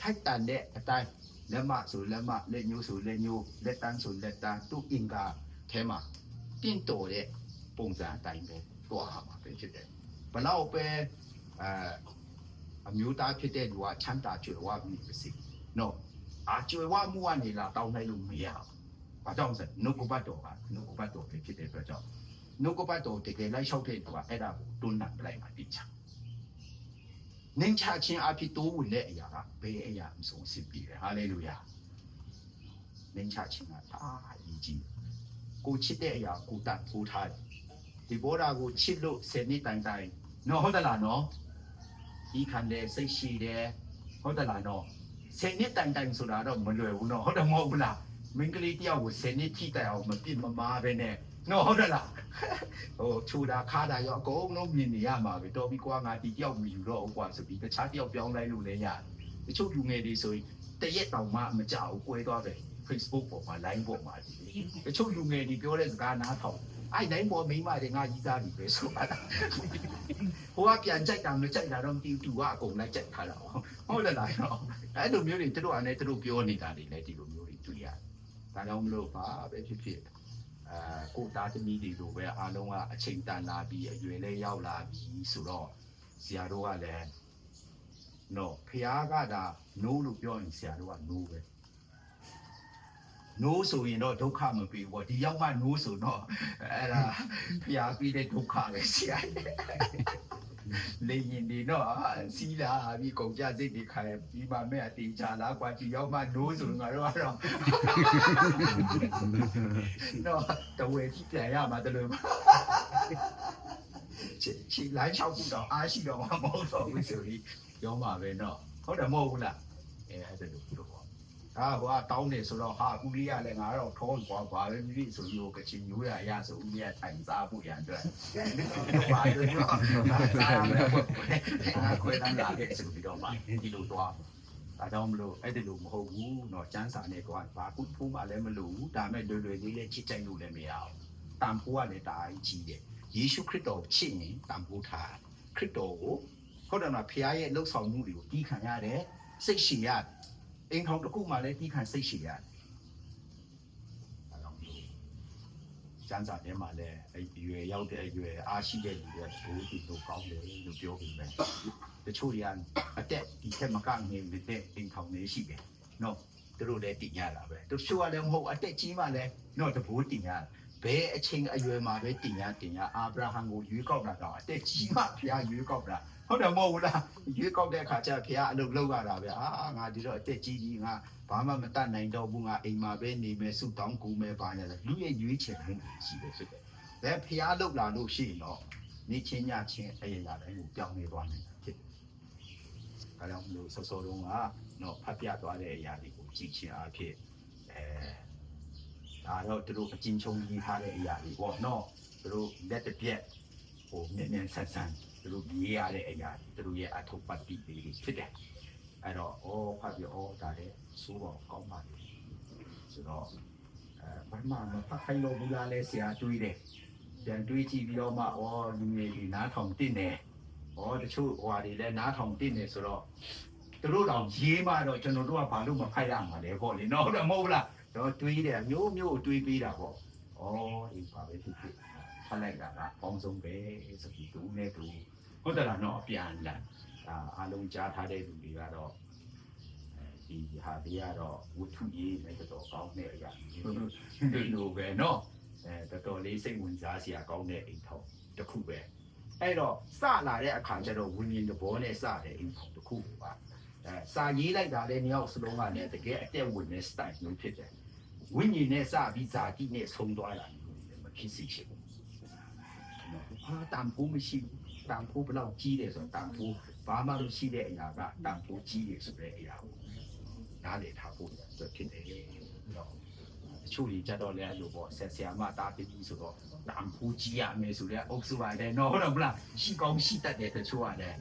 D: ထိုက်တန်တဲ့အတိုင်းလက်မဆိုလက်မလက်ညှိုးဆိုလက်ညှိုးလက်တန်းဆိုလက်တန်းသူအင်္ဂါထဲမှာတင့်တော်တဲ့ပုံစံအတိုင်းပဲတွားမှာပဲဖြစ်တယ်ဘလောက်ပဲအမျိုးသားဖြစ်တဲ့လူကချမ်းသာကြွယ်ဝပြီးပါစေနော်အကြွယ်ဝမှုကနေလာတောင်းနိုင်လို့မရဘူးဘာကြောင့်လဲနှုတ်ကပတ်တော်ပဲဖြစ်တဲ့အတွက်ကြောင့်နှုတ်ကပတ်တော်တကယ်လိုက်လျှောက်တဲ့သူကအဲ့ဒါကိုတွန်းနှံပလိုက်မှတိချနင်းချချင်းအဖြစ်တိုးဝင်တဲ့အရာကဘယ်အရာမဆုံးစစ်ပြီးတယ်ဟာလေလုယာနင်းချချင်းကဒါအရေးကြီးကိုချစ်တဲ့အရာကိုတတ်ဖို့ထားတယ်ဒီဘောဓာကိုချစ်လို့ဆယ်နှစ်တိုင်နော်ဟုတ်တယ်လားနော်ဒီခံတဲ့စိတ်ရှိတယ်ဟုတ်တယ်လားနော်ဆယ်နှစ်တိုင်ဆိုတာတော့မလွယ်ဘူးနော်ဟုတ်တယ်မဟုတ်ဘူးလားမင်္ဂလိတယောက်ကိုဆယ်နှစ်ထိတိုင်အောင်မပြစ်မမာပဲနဲ့နော်ဟုတ်တယ်လားဟိုချူတာခါတာရောအကုန်လုံးမြင်နေရမှာပဲတော်ပြီကွာငါဒီတယောက်မယူတော့ဘူးကွာဆိုပြီးတခြားတယောက်ပြောင်းလိုက်လို့လည်းရတယ်တချို့လူငယ်တွေဆိုရင်တရက်တောင်မှမကြောက်ကွဲသွားတယ် Facebook ပေါ်မှာ line ပေါ်မှာတချို့လူငယ်တွေပြောတဲ့စကားနားထောင်အဲ့ line ပေါ်မိမတွေငါကြီးစားပြီပဲဆိုတာဟိုကပြန်ကြိုက်တာမကြိုက်တာတော့မသိဘူးသူကအကုန်လိုက်ကြိုက်ထားတာဟုတ်တယ်လားနော်အဲ့လိုမျိုးတွေသူတို့အနေနဲ့သူတို့ပြောနေတာတွေလည်းဒီလိုမျိုးတွေတွေ့ရတယ်ဒါကြောင့်မလို့ပါပဲဖြစ်ဖြစ်ကိုသားသမီးတွေလိုပဲအားလုံးကအချိန်တန်လာပြီးအရွယ်လေးရောက်လာပြီးဆိုတော့ဆရာတို့ကလည်းနော်ဖခင်ကဒါ no လို့ပြောရင်ဆရာတို့က no ပဲ no ဆိုရင်တော့ဒုက္ခမပေးဘူးဒီရောက်မှ no ဆိုတော့အဲ့ဒါဖခင်ပြီးတဲ့ဒုက္ခပဲဆရာလေရင်ဒီတော့စီးလာပြီးကုန်ကြစိတ်တွေခိုင်ပြီးမှမဲ့အတင်ချလာကွာဒီရောက်မှ no ဆိုငါတို့ကတော့နော်တဝဲကြည့်ပြန်ရမှာတလို့ချီလိုက်ချောက်ခုတော့အားရှိတော့မှမဟုတ်တော့ဘူးဆိုပြီးပြောမှာပဲနော်ဟုတ်တယ်မဟုတ်ဘူးလားအဲ့ဒါလို့ပြောပါဟိုကတောင်းနေဆိုတော့ဟာဦးလေးကလည်းငါတော့ထောကွာဘာပဲမိဆိုပြီးဟိုကချင်ညိုးရဆိုဦးလေးကထိုင်စားဖို့ရန်အတွက်ဘာလို့စားမယ်ခွဲတန်းလာခဲ့ဆိုပြီးတော့မှဒီလိုတော့ဒါကြောင့်မလို့အဲ့ဒီလိုမဟုတ်ဘူးเนาะစမ်းစာနဲ့တော့ဘာကုဖူးမှလည်းမလို့ဘူးဒါမဲ့လွယ်လေးလေးချစ်ကြိုက်လို့လည်းမရအောင်တန်ဖိုးကလည်းဒါအကြီးတယ်ယေရှုခရစ်တော်ချစ်ရင်တန်ဖိုးထားခရစ်တော်ကိုဟုတ်တယ်မလားဖခင်ရဲ့လှုပ်ဆောင်မှုတွေကိုတီးခံရတယ်စိတ်ရှိရတယ်အိမ်ထောင်တစ်ခုမှလည်းတီးခံစိတ်ရှိရတယ်ဒါကြောင့်မလို့စမ်းစာထဲမှာလည်းအဲ့အရွယ်ရောက်တဲ့အရွယ်အားရှိတဲ့လူတွေဘိုးတီတို့ကောင်းတယ်လို့ပြောပြီးပဲတချို့တွေကအတက်ဒီထက်မကနေတဲ့အိမ်ထောင်နေရှိတယ်နော်သူတို့လည်းတင်ရတာပဲတချို့ကလည်းမဟုတ်အတက်ကြီးမှလည်းနော်တဘိုးတင်ရ ဘယ်အချိန်အရွယ်မှာပဲတင်ရအာဗြဟံကိုရွေးကောက်တာတော့အသက်ကြီးမှဖျားရွေးကောက်တာဟုတ်တယ်မဟုတ်ဘူးလားရွေးကောက်တဲ့အခါကျဖျားအလုပ်လုပ်ရတာပဲငါဒီတော့အသက်ကြီးပြီငါဘာမှမတတ်နိုင်တော့ဘူးငါအိမ်မှာပဲနေမယ်ဆုတောင်းကူမယ်ပါညာလူရဲ့ရွေးချယ်မှုရှိတယ်ဖြစ်တယ်ဒါဖျားလုပ်လာလို့ရှိရင်တော့နေချင်းညချင်းအရင်တိုင်းကိုပြောင်းနေသွားနိုင်ဖြစ်တယ်ဒါကြောင့်မလို့စောစောတုန်းကတော့ဖတ်ပြသွားတဲ့အရာတွေကိုကြည့်ချင်းအားဖြင့်ဒါတော့သူတို့အချင်းချင်းရေးထားတဲ့အရာတွေပေါ့နော်သူတို့လက်တစ်ပြက်ဟိုမြင်ဆန်းဆန်းသူတို့ရေးရတဲ့အရာသူတို့ရဲ့အထုပ်ပတ်တိတွေဖြစ်တယ်အဲ့တော့ဖတ်ပြီးဒါလည်းစိုးတော့ကောင်းပါလေဆိုတော့ဘာမှမဖတ်ခိုင်းလို့ဘူးလားလဲဆရာတွေးတယ်ပြန်တွေးကြည့်ပြီးတော့မှလူငယ်တွေနားထောင်တင်တယ်တချို့ဟွာတွေလည်းနားထောင်တင်တယ်ဆိုတော့သူတို့တော့ရေးမှတော့ကျွန်တော်တို့ကဘာလို့မဖိုက်ရမှာလဲပေါ့လေနော်ဟုတ်တယ်မဟုတ်လားတော့တွေးတယ်မျိုးတွေးပေးတာပေါ့ဒီပါပဲဖြစ်ဖြစ်ဖတ်လိုက်တာကပေါင်းဆုံးပဲဆိုပြီးသူနဲ့သူဟုတ်တယ်လားနော်အပြန်လာအားလုံးကြားထားတဲ့လူတွေကတော့ဒီဟာတွေကတော့ဝတ္ထုရေးနဲ့တော့ကောင်းတဲ့အရာဒီလိုပဲနော်တော်တော်လေးစိတ်ဝင်စားစရာကောင်းတဲ့အိမ်ထောင်တစ်ခုပဲအဲ့တော့စလာတဲ့အခါကျတော့ဝิญဉ်သဘောနဲ့စတဲ့အိမ်ထောင်တစ်ခုပါစာရေးလိုက်တာလည်းမြောက်စလုံးကလည်းတကယ်အတက်ဝင်တဲ့ style မျိုးဖြစ်တယ်ဝိညာဉ်နဲ့စပြီးဇာတိနဲ့ဆုံးသွားတာမဖြစ်စေချင်ဘူးတန်ဖိုးမရှိဘူးတန်ဖိုးဘယ်လောက်ကြီးတယ်ဆိုတော့တန်ဖိုးဘာမှမရှိတဲ့အရာကတန်ဖိုးကြီးတယ်ဆိုတဲ့အရာကိုနားလည်ထားဖို့ဖြစ်တယ်နော်အချို့ကြီးကြတော့လည်းအဲ့လိုပေါ့ဆက်ဆရာမတားပြီးဆိုတော့တန်ဖိုးကြီးရမယ်ဆိုတဲ့အုပ်စုပါတယ်နော်ဟုတ်တယ်မလားရှိကောင်းရှိတတ်တယ်တချို့ကလည်း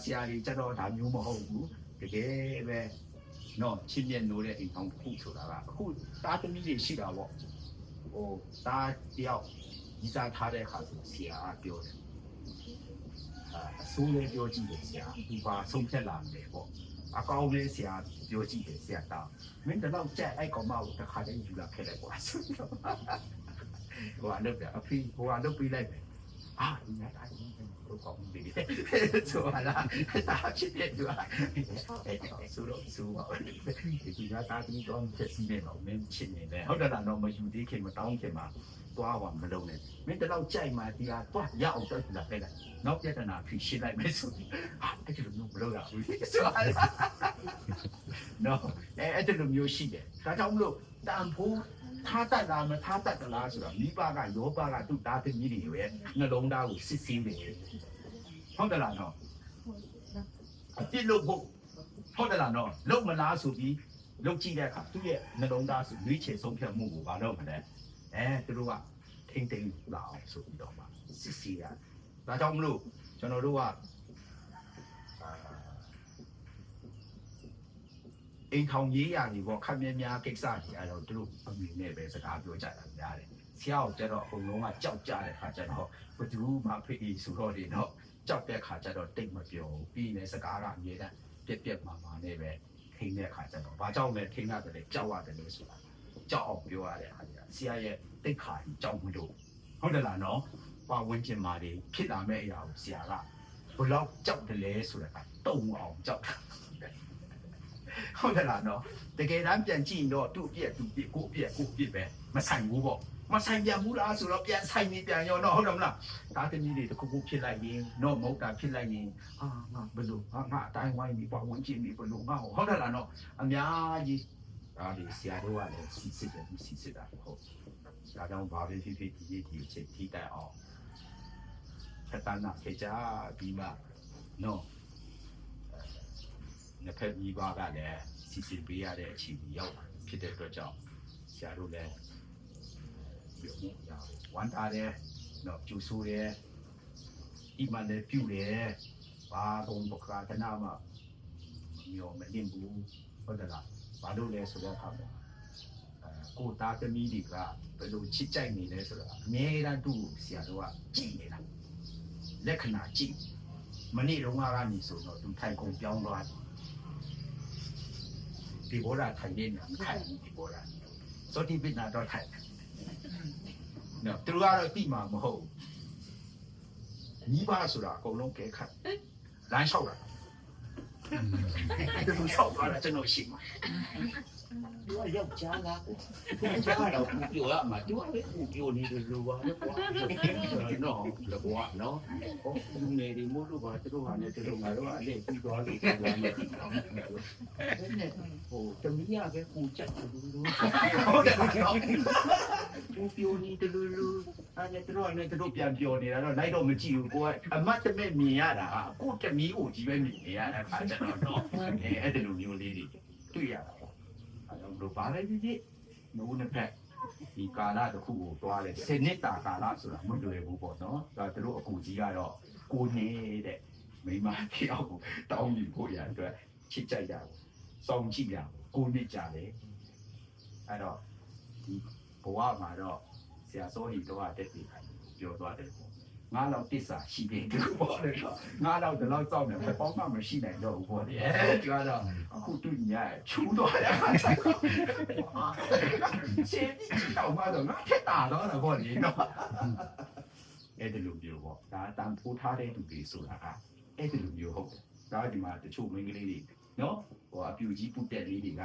D: ဆရာကြီးကြတော့ဒါမျိုးမဟုတ်ဘူးတကယ်ပဲနော်ချင်းမြတ်လို့တဲ့အိမ်ထောင်တစ်ခုဆိုတာကအခုတားသမီးတွေရှိတာပေါ့တားတယောက်ဒီစားထားတဲ့အခါဆိုဆရာပြောတယ်အဆိုးလေးပြောကြည့်တယ်ဆရာဒီပါဆုံးဖြတ်လာတယ်ပေါ့အကောင်းလေးဆရာပြောကြည့်တယ်ဆရာတာမင်းတော့ကြက်အဲ့ကောင်မကိုတစ်ခါတည်းယူလာခဲ့တယ်ကွာဆိုတော့ဟိုကတော့အဖေဟိုကတော့ပြီးလိုက်တယ်ဒီနေ့တာကိုကောင်းပြီဆိုလာတာဖြစ်တယ်သူဆိုတော့ဒီကတာတီတော့ဖြစ်စီနေတော့မင်းချစ်နေတယ်ဟုတ်တယ်လားတော့မယူသေးခင်မတောင်းခင်မှာသွားပါမလုံးနဲ့မင်းတလောက်ကြိုက်မှဒီဟာသွားရအောင်တော့လာခဲ့လိုက်နောက်ပြဿနာဖြစ်ရှင်းလိုက်မယ်ဆိုပြီးအဲ့ဒီလိုမျိုးမလုပ်ရဘူးဆိုတော့အဲ့ဒီလိုမျိုးရှိတယ်ဒါကြောင့်မလို့တန်ဖိုးထားတတ်လားမထားတတ်သလားဆိုတော့မိဘကယောဘကသူ့သားသမီးတွေရဲ့နှလုံးသားကိုစစ်ဆေးတယ်ဟုတ်တယ်လားနော်အပြစ်လို့ဟုတ်တယ်လားနော်လုံမလားဆိုပြီးလုံကြည့်တဲ့အခါသူ့ရဲ့နှလုံးသားဆိုရွေးချယ်ဆုံးဖြတ်မှုကိုဘာလို့မလဲသူတို့ကထိမ့်သိမ့်လာအောင်ဆိုပြီးတော့မှစစ်ဆေးရဒါကြောင့်မလို့ကျွန်တော်တို့ကအိမ်ထောင်ရေးရာတွေပေါ့ခက်မြဲများကိစ္စတွေအဲ့တော့သူတို့အမြင်နဲ့ပဲစကားပြောကြတာများတယ်ဆရာကကျတော့အကုန်လုံးကကြောက်ကြတဲ့ခါကျတော့ဘယ်သူမှဖိပြီးဆိုတော့ဒီတော့ကြောက်တဲ့ခါကျတော့တိတ်မပြောဘူးပြီးနေစကားကအမြဲတမ်းပြက်မှာနဲ့ပဲထိန်းတဲ့ခါကျတော့ဘာကြောင့်လဲထိန်းရတယ်ကြောက်ရတယ်လို့ဆိုတာကြောက်အောင်ပြောရတဲ့အခါကျဆရာရဲ့တိတ်ခါကြောက်မှုလို့ဟုတ်တယ်လားနော်ပါဝင်ကျင်မာတွေဖြစ်လာမဲ့အရာကိုဆရာကဘယ်လောက်ကြောက်တယ်လဲဆိုတာကတုံအောင်ကြောက်တာဟုတ်တယ်လားနော်တကယ်တမ်းပြန်ကြည့်တော့သူ့အပြက်သူ့ပြက်ကိုပြက်ပဲမဆိုင်ဘူးပေါ့မဆိုင်ပြန်ဘူးလားဆိုတော့ပြန်ဆိုင်နေပြန်ရောတော့ဟုတ်တယ်မလားဒါတမီးတွေတခုခုဖြစ်လိုက်ရင်တော့မဟုတ်တာဖြစ်လိုက်ရင်ငါဘယ်လိုငါအတိုင်းဝိုင်းပြီးပေါ့ဝင်ကြည့်ပြီးဘယ်လိုငါဟုတ်တယ်လားနော်အများကြီးဒါဒီဆရာတို့ကလည်းစီစစ်တာဟုတ်ဆရာကြောင့်ဘာပဲဖြစ်ဒီချိန်ထိတိုင်အောင်ခက်တန်းနာခေချာပြီးမှနော်နှစ်ဖက်မိဘကလည်းစီစစ်ပေးရတဲ့အခြေအနေရောက်ဖြစ်တဲ့အတွက်ကြောင့်ဆရာတို့လည်းပြောမှုရဝန်တာတယ်နော်ကျူဆူတယ်ဒီမှလည်းပြူတယ်ဘာကုန်ပကတနာမှာမျိုးမလင်းဘူးဟုတ်တယ်လားဘာလို့လဲဆိုတော့အခါမှာကိုသားသမီးတွေကဘယ်လိုချစ်ကြိုက်နေလဲဆိုတော့အမြဲတမ်းသူ့ကိုဆရာတို့ကကြည့်နေတာလက္ခဏာကြည့်မနေ့တုန်းကနေဆိုတော့သူထိုင်ကုန်ပြောင်းသွားဒီဘောရာထိုင်နေတယ်ထိုင်ဒီဘောရာစောတိပိနာတော့ထိုင်နော်သူကတော့တိမှာမဟုတ်ညီးပါဆိုတာအကုန်လုံးကဲခတ်လမ်းလျှောက်တာဒီလိုလျှောက်သွားတာကျွန်တော်ရှိမှာ သူကယောက်ျားလားကိုသူကကြားတော့ကိုပြောရမှာသူကလည်းကိုပြောနေတယ်လို့ပါလေကွာနော်လေကွာနော်ဟိုလူငယ်တွေမို့လို့ပါသူတို့ဟာလည်းသူတို့ငါတို့အလေးပြီးသွားလို့ပြောရမယ်ဟိုတမီးရပဲကိုကြက်တယ်လို့ဟုတ်တယ်နော်ကိုပြောနေတယ်လို့အဲ့ဒါသူတို့ပြန်ပြောနေတာတော့လိုက်တော့မကြည့်ဘူးကိုကအမတ်တမဲ့မြင်ရတာကိုတမီးကိုကြီးပဲမြင်နေရတာခါကျတော့နော်အဲ့ဒီလိုမျိုးလေးတွေတွေ့ရတာအဲ့တော့ဘာလဲဒီနိုးနှစ်ဖက်ဒီကာလတစ်ခုကိုတွားတယ်စနစ်တာကာလဆိုတာမတွေ့ဘူးပေါ့နော်ဒါသူတို့အကူကြီးကတော့ကိုနေတဲ့မိမတယောက်ကိုတောင်းပြီးဖို့ရအတွက်ချစ်ကြိုက်ကြတယ်စောင့်ကြည့်ရကိုနေကြတယ်အဲ့တော့ဒီဘဝမှာတော့ဆရာစောဟီတော့တက်ပြီးပြောသွားတယ်ပေါ့ငါတော့တစ္ဆာရှိတယ်ဒီပေါ့လေငါတော့ဒီလောက်စောင့်နေပေါင်းမှမရှိနိုင်တော့ဘူးပေါ့လေဒီကတော့အခုတူညာချူတော့ရရှင်းပြီးတော့မှတော့ငါထက်တာတော့ပေါ့လေနော်အဲ့ဒီလိုမျိုးပေါ့ဒါတန်ဖိုးထားတဲ့သူတွေဆိုတာကအဲ့ဒီလိုမျိုးဟုတ်တယ်ဒါဒီမှာတချို့မိန်းကလေးတွေနော်ဟိုအပြူကြီးပုတ်တဲ့လေးတွေက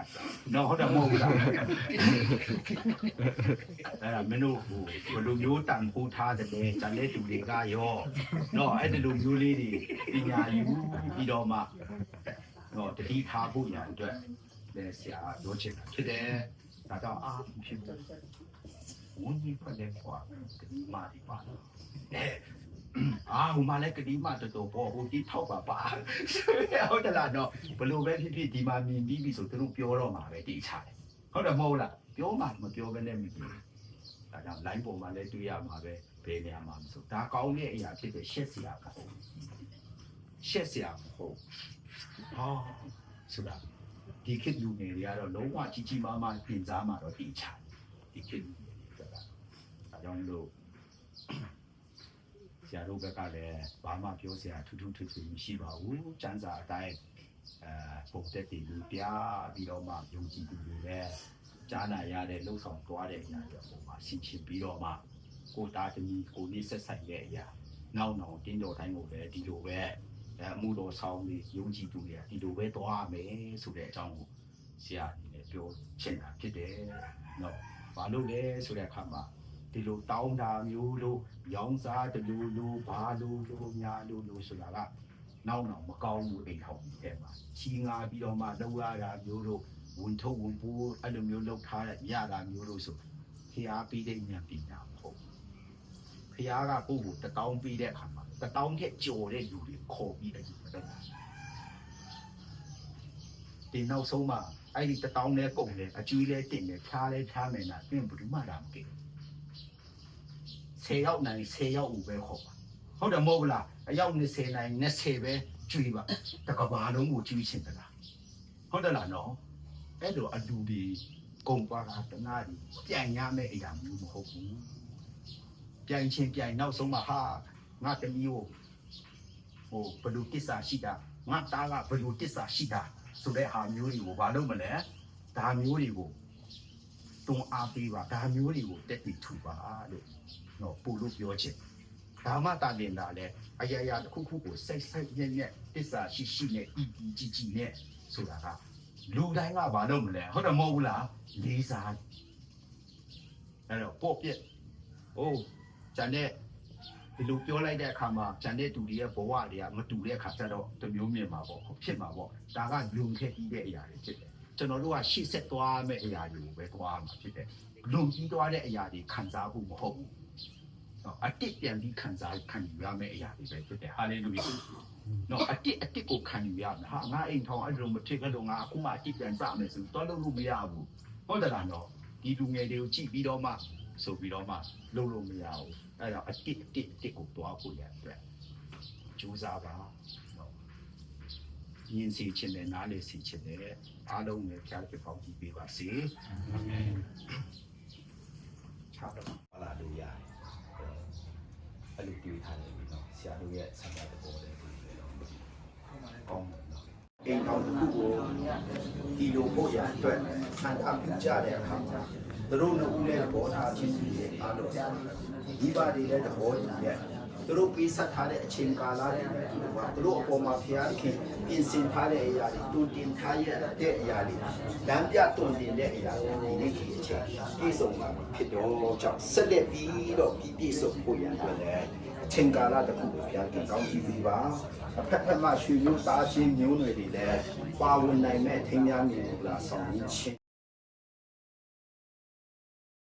D: နော်ဟုတ်တယ်မဟုတ်ဘူးလားအဲ့ဒါမင်းတို့ဟိုဘယ်လိုမျိုးတန်ဖိုးထားတယ်လဲဇာတ်တူတွေကရောနော်အဲ့ဒီလိုမျိုးလေးတွေပညာယူပြီးတော့မှနော်တတိထားဖို့ညာအတွက်လည်းဆရာပြောချင်တာဖြစ်တယ်ဒါတော့အားဖြစ်တယ်ဝန်ကြီးဖက်တဲ့ကွာဒီမှာဒီပါဟိုမှာလည်းကတိမတော်တော်ပေါ့ဟိုဒီထောက်ပါပါဟုတ်တယ်လားတော့ဘလို့ပဲဖြစ်ဖြစ်ဒီမှာမြင်ပြီးပြီဆိုသူတို့ပြောတော့မှာပဲတိချတယ်ဟုတ်တယ်မဟုတ်လားပြောမှမပြောဘဲနဲ့မပြောဒါကြောင့် line ပေါ်မှာလည်းတွေ့ရမှာပဲဘယ်နေရာမှာမဆိုဒါကောင်းတဲ့အရာဖြစ်တဲ့ရှက်စရာကရှက်စရာမဟုတ်ဟာဆိုတာဒီခေတ်လူငယ်တွေကတော့လုံးဝကြီးကြီးမားမားပြင်စားမှာတော့တိချဒီခေတ်ဆိုတာဒါကြောင့်လို့ဆရာတို့ဘက်ကလည်းဘာမှပြောစရာထူးထူးထွေထွေမရှိပါဘူး။ကျန်းစာအတိုင်းပုံသက်တည်လူပြပြီးတော့မှယုံကြည်သူတွေလည်းကြားနာရတဲ့လှုပ်ဆောင်သွားတဲ့အရာတွေပုံမှာရှင်းချင်းပြီးတော့မှကိုသားသမီးကိုနေဆက်ဆိုင်တဲ့အရာနောက်တင်းတော်တိုင်းကိုလည်းဒီလိုပဲအမှုတော်ဆောင်ပြီးယုံကြည်သူတွေကဒီလိုပဲသွားမယ်ဆိုတဲ့အကြောင်းကိုဆရာအနေနဲ့ပြောချင်တာဖြစ်တယ်။နော်ဘာလို့လဲဆိုတဲ့အခါမှာဒီလိုတောင်းတာမျိုးလို့ရောင်းစားတလူလူဘာလူလူညာလူလူဆိုတာကနောက်မကောင်းဘူးအိမ်ထောင်တဲ့မှာချီငါပြီးတော့မှလောက်ရတာမျိုးလို့ဝန်ထုတ်ဝန်ပိုးအဲ့လိုမျိုးလောက်ထားရတာမျိုးလို့ဆိုဖျားပြီးတဲ့ဉာဏ်ပညာမဟုတ်ဖျားကကိုယ့်ကိုတတောင်းပြီးတဲ့အခါမှာတတောင်းတဲ့ကြော်တဲ့လူတွေခေါ်ပြီးတယ်ဒီနောက်ဆုံးမှာအဲ့ဒီတတောင်းနဲ့ကုန်တယ်အကျွေးလဲတင်တယ်ဖြားလဲဖြားမယ်လားပြင်ဘယ်သူမှလာမကြည့်10ရောက်နိုင်10ရောက်ဦးပဲခေါ်ပါဟုတ်တယ်မဟုတ်လားအယောက်20နိုင်20ပဲကျွေးပါတကဘာလုံးကိုကျွေးချင်တယ်လားဟုတ်တယ်လားနော်အဲ့လိုအလူဒီကုန်သွားတာတနာဒီပြန်ရမယ့်အရာမျိုးမဟုတ်ဘူးပြန်ချင်းပြန်နောက်ဆုံးမှာဟာငါတမီးကိုဟိုဘလူတစ္ဆာရှိတာငါသားကဘလူတစ္ဆာရှိတာဆိုတဲ့ဟာမျိုးတွေကိုဘာလို့မလဲဒါမျိုးတွေကိုတွန်းအားပေးပါဒါမျိုးတွေကိုတက်ပြီးထူပါလို့နော်ပို့လို့ပြောချင်ဒါမှတာလင်တာလဲအရာရာတစ်ခုခုကိုစိတ်ညက်ညက်တစ္ဆာရှိနဲ့ဤကြီးနဲ့ဆိုတာကလူတိုင်းကဘာလို့မလဲဟုတ်တယ်မဟုတ်ဘူးလားလေးစားအဲ့တော့ပေါ့ပြက်ဟိုဂျန်တဲ့ဒီလိုပြောလိုက်တဲ့အခါမှာဂျန်တဲ့သူတွေရဲ့ဘဝတွေကမတူတဲ့အခါကျတော့တမျိုးမြင်မှာပေါ့ဖြစ်မှာပေါ့ဒါကလူခက်ကြီးတဲ့အရာတွေဖြစ်တယ်ကျွန်တော်တို့ကရှေ့ဆက်သွားမယ့်အရာတွေကိုပဲသွားမှာဖြစ်တယ်လူကြီးသွားတဲ့အရာတွေခံစားဖို့မဟုတ်ဘူးအတစ်ပြန်ပြီးခံယူရမယ့်အရာတွေပဲဖြစ်တယ်ဟာလေလုယာနော်အတစ်ကိုခံယူရမယ်ဟာငါအိမ်ထောင်အဲ့လိုမဖြစ်ခဲ့တော့ငါအခုမှအတစ်ပြန်စမယ်ဆိုတော့လုပ်လို့မရဘူးဟုတ်တယ်လားနော်ဒီလူငယ်တွေကိုကြည့်ပြီးတော့မှဆိုပြီးတော့မှလုပ်လို့မရဘူးအဲ့တော့အတစ်ကိုတွားဖို့ရအတွက်ကြိုးစားပါနော်ယဉ်စီခြင်းနဲ့နားလေစီခြင်းနဲ့အားလုံးနဲ့ကြားပြပေါင်းကြည့်ပေးပါစေအာမင်ချားတော့ပါလာလို့ရတယ်အဲ့လိုတွေ့ထားတယ်နော်ဆရာတို့ရဲ့ဆန္ဒတဘောတဲ့ဒီလိုတော့ကောင်းတယ်နော်အိမ်တော်တစ်ခုကိုဒီလိုဖို့ရအတွက်ဆန္ဒပြုကြတဲ့အခါမှာသူတို့နှစ်ဦးလည်းသဘောထားချင်းစီအားလုံးဒီပါတွေလည်းသဘောတူရဲ့
E: သူတို့ပေးဆက်ထားတဲ့အချိန်ကာလတွေနဲ့ဒီကွာသူတို့အပေါ်မှာဖျားခင်ပြင်ဆင်ထားတဲ့အရာတွေတူတင်ထားရတဲ့အရာတွေလမ်းပြတုံတင်တဲ့အရာတွေဒီနေ့ဒီအချိန်ပြည့်စုံမှာဖြစ်တော့ကြောင့်ဆက်လက်ပြီးတော့ပြည့်စုံဖို့ရန်အတွက်လည်းအချိန်ကာလတစ်ခုကိုဖျားခင်ကောင်းကြည့်ပြီးပါအဖက်ဖက်မှရွှေမျိုးသားချင်းမျိုးနွယ်တွေလည်းပါဝင်နိုင်မဲ့ထင်းများမျိုးလာဆောင်ခြင်း